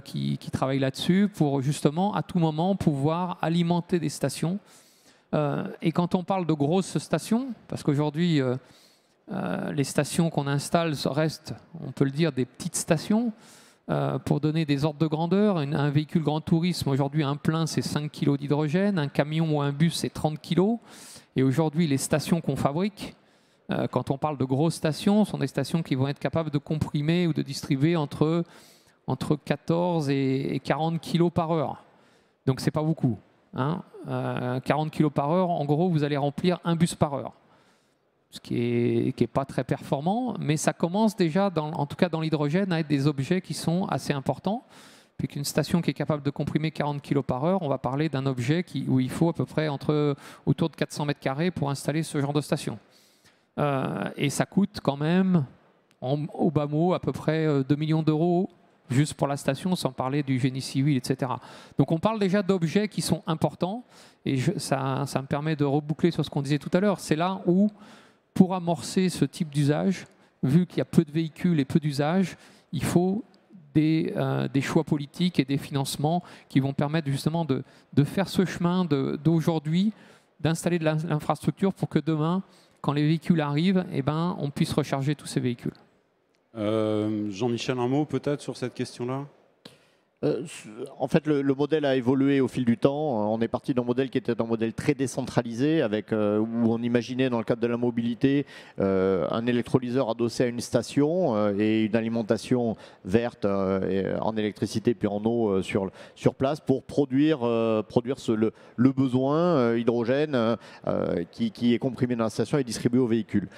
[SPEAKER 6] qui travaillent là-dessus pour justement à tout moment pouvoir alimenter des stations. Et quand on parle de grosses stations, parce qu'aujourd'hui les stations qu'on installe restent, on peut le dire, des petites stations. Pour donner des ordres de grandeur, un véhicule grand tourisme, aujourd'hui un plein c'est 5 kg d'hydrogène, un camion ou un bus c'est 30 kg. Et aujourd'hui les stations qu'on fabrique, quand on parle de grosses stations, sont des stations qui vont être capables de comprimer ou de distribuer entre 14 et 40 kg par heure. Donc c'est pas beaucoup. Hein. 40 kg par heure, en gros vous allez remplir un bus par heure. Ce qui est pas très performant, mais ça commence déjà, en tout cas dans l'hydrogène, à être des objets qui sont assez importants. Puis qu'une station qui est capable de comprimer 40 kg par heure, on va parler d'un objet où il faut à peu près autour de 400 mètres carrés pour installer ce genre de station. Et ça coûte quand même, au bas mot, à peu près 2 millions d'euros juste pour la station, sans parler du génie civil, etc. Donc on parle déjà d'objets qui sont importants, et ça me permet de reboucler sur ce qu'on disait tout à l'heure. C'est là où, pour amorcer ce type d'usage, vu qu'il y a peu de véhicules et peu d'usages, il faut des choix politiques et des financements qui vont permettre justement de faire ce chemin d'aujourd'hui, d'installer de l'infrastructure pour que demain, quand les véhicules arrivent, eh ben, on puisse recharger tous ces véhicules.
[SPEAKER 2] Jean-Michel, un mot peut-être sur cette question-là?
[SPEAKER 5] En fait, le modèle a évolué au fil du temps. On est parti d'un modèle qui était un modèle très décentralisé, où on imaginait dans le cadre de la mobilité un électrolyseur adossé à une station et une alimentation verte en électricité puis en eau sur place pour produire le besoin hydrogène qui est comprimé dans la station et distribué aux véhicules.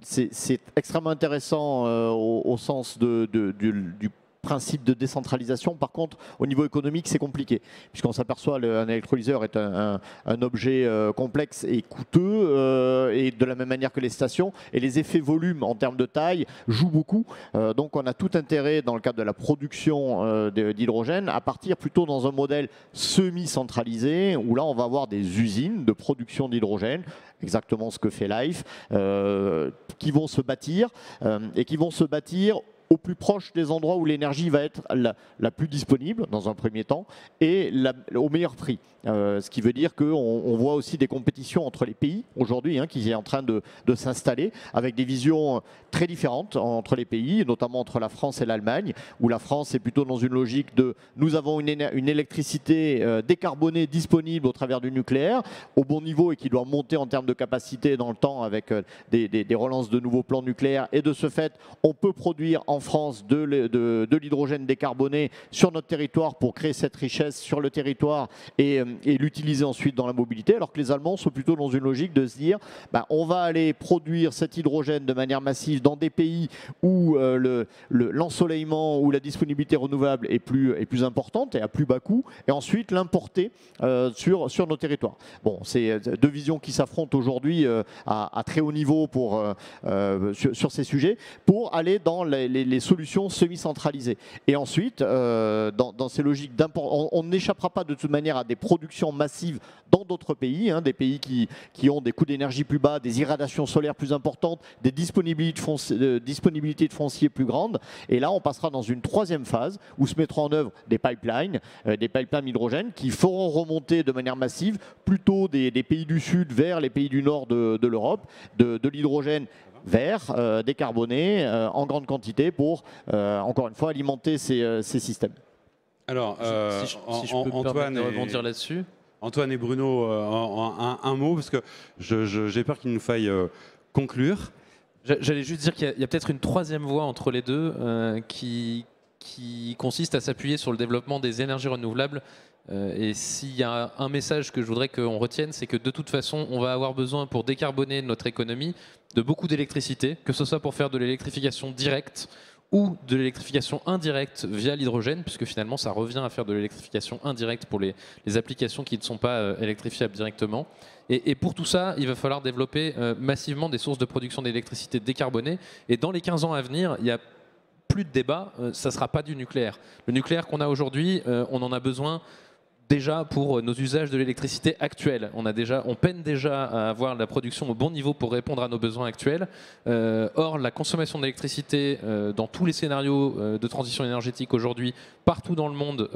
[SPEAKER 5] C'est extrêmement intéressant au sens du principe de décentralisation. Par contre, au niveau économique, c'est compliqué, puisqu'on s'aperçoit qu'un électrolyseur est un objet complexe et coûteux, et de la même manière que les stations, et les effets volume en termes de taille jouent beaucoup. Donc on a tout intérêt, dans le cadre de la production d'hydrogène, à partir plutôt dans un modèle semi-centralisé, où là on va avoir des usines de production d'hydrogène, exactement ce que fait Life, qui vont se bâtir, et qui vont se bâtir au plus proche des endroits où l'énergie va être la plus disponible dans un premier temps et au meilleur prix. Ce qui veut dire qu'on voit aussi des compétitions entre les pays aujourd'hui qui est en train de s'installer avec des visions très différentes entre les pays, notamment entre la France et l'Allemagne, où la France est plutôt dans une logique de nous avons une électricité décarbonée disponible au travers du nucléaire au bon niveau et qui doit monter en termes de capacité dans le temps avec des relances de nouveaux plans nucléaires, et de ce fait on peut produire en en France de l'hydrogène décarboné sur notre territoire pour créer cette richesse sur le territoire et l'utiliser ensuite dans la mobilité, alors que les Allemands sont plutôt dans une logique de se dire on va aller produire cet hydrogène de manière massive dans des pays où l'ensoleillement ou la disponibilité renouvelable est plus importante et à plus bas coût, et ensuite l'importer sur nos territoires. Bon, c'est deux visions qui s'affrontent aujourd'hui à très haut niveau sur ces sujets, pour aller dans les solutions semi-centralisées. Et ensuite, dans ces logiques on n'échappera pas de toute manière à des productions massives dans d'autres pays, des pays qui ont des coûts d'énergie plus bas, des irradiations solaires plus importantes, des disponibilités de foncier plus grandes. Et là, on passera dans une troisième phase où se mettront en œuvre des pipelines hydrogène qui feront remonter de manière massive plutôt des pays du Sud vers les pays du Nord de l'Europe, de l'hydrogène vert, décarboné, en grande quantité pour, encore une fois, alimenter ces systèmes.
[SPEAKER 2] Alors,
[SPEAKER 1] si je peux me permettre de rebondir là-dessus.
[SPEAKER 2] Antoine et Bruno, un mot, parce que j'ai peur qu'il nous faille conclure.
[SPEAKER 1] J'allais juste dire qu'il y a peut-être une troisième voie entre les deux qui consiste à s'appuyer sur le développement des énergies renouvelables. Et s'il y a un message que je voudrais qu'on retienne, c'est que de toute façon, on va avoir besoin pour décarboner notre économie de beaucoup d'électricité, que ce soit pour faire de l'électrification directe ou de l'électrification indirecte via l'hydrogène, puisque finalement ça revient à faire de l'électrification indirecte pour les applications qui ne sont pas électrifiables directement. Et pour tout ça, il va falloir développer massivement des sources de production d'électricité décarbonées. Et dans les 15 ans à venir, il y a plus de débat, ça ne sera pas du nucléaire. Le nucléaire qu'on a aujourd'hui, on en a besoin déjà pour nos usages de l'électricité actuelle. On peine déjà à avoir la production au bon niveau pour répondre à nos besoins actuels. Or, la consommation d'électricité dans tous les scénarios de transition énergétique aujourd'hui, partout dans le monde,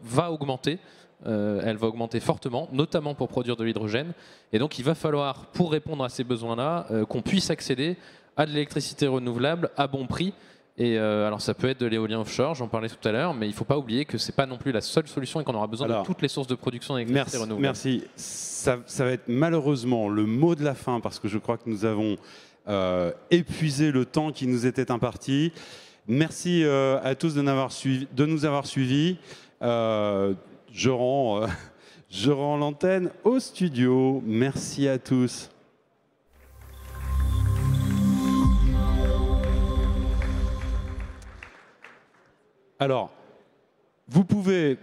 [SPEAKER 1] va augmenter. Elle va augmenter fortement, notamment pour produire de l'hydrogène. Et donc, il va falloir, pour répondre à ces besoins-là, qu'on puisse accéder à de l'électricité renouvelable à bon prix. Et alors ça peut être de l'éolien offshore, j'en parlais tout à l'heure, mais il ne faut pas oublier que ce n'est pas non plus la seule solution et qu'on aura besoin de toutes les sources de production d'électricité renouvelable.
[SPEAKER 2] Merci. Ça va être malheureusement le mot de la fin, parce que je crois que nous avons épuisé le temps qui nous était imparti. Merci à tous de nous avoir suivis. Je rends l'antenne au studio. Merci à tous. Alors, vous pouvez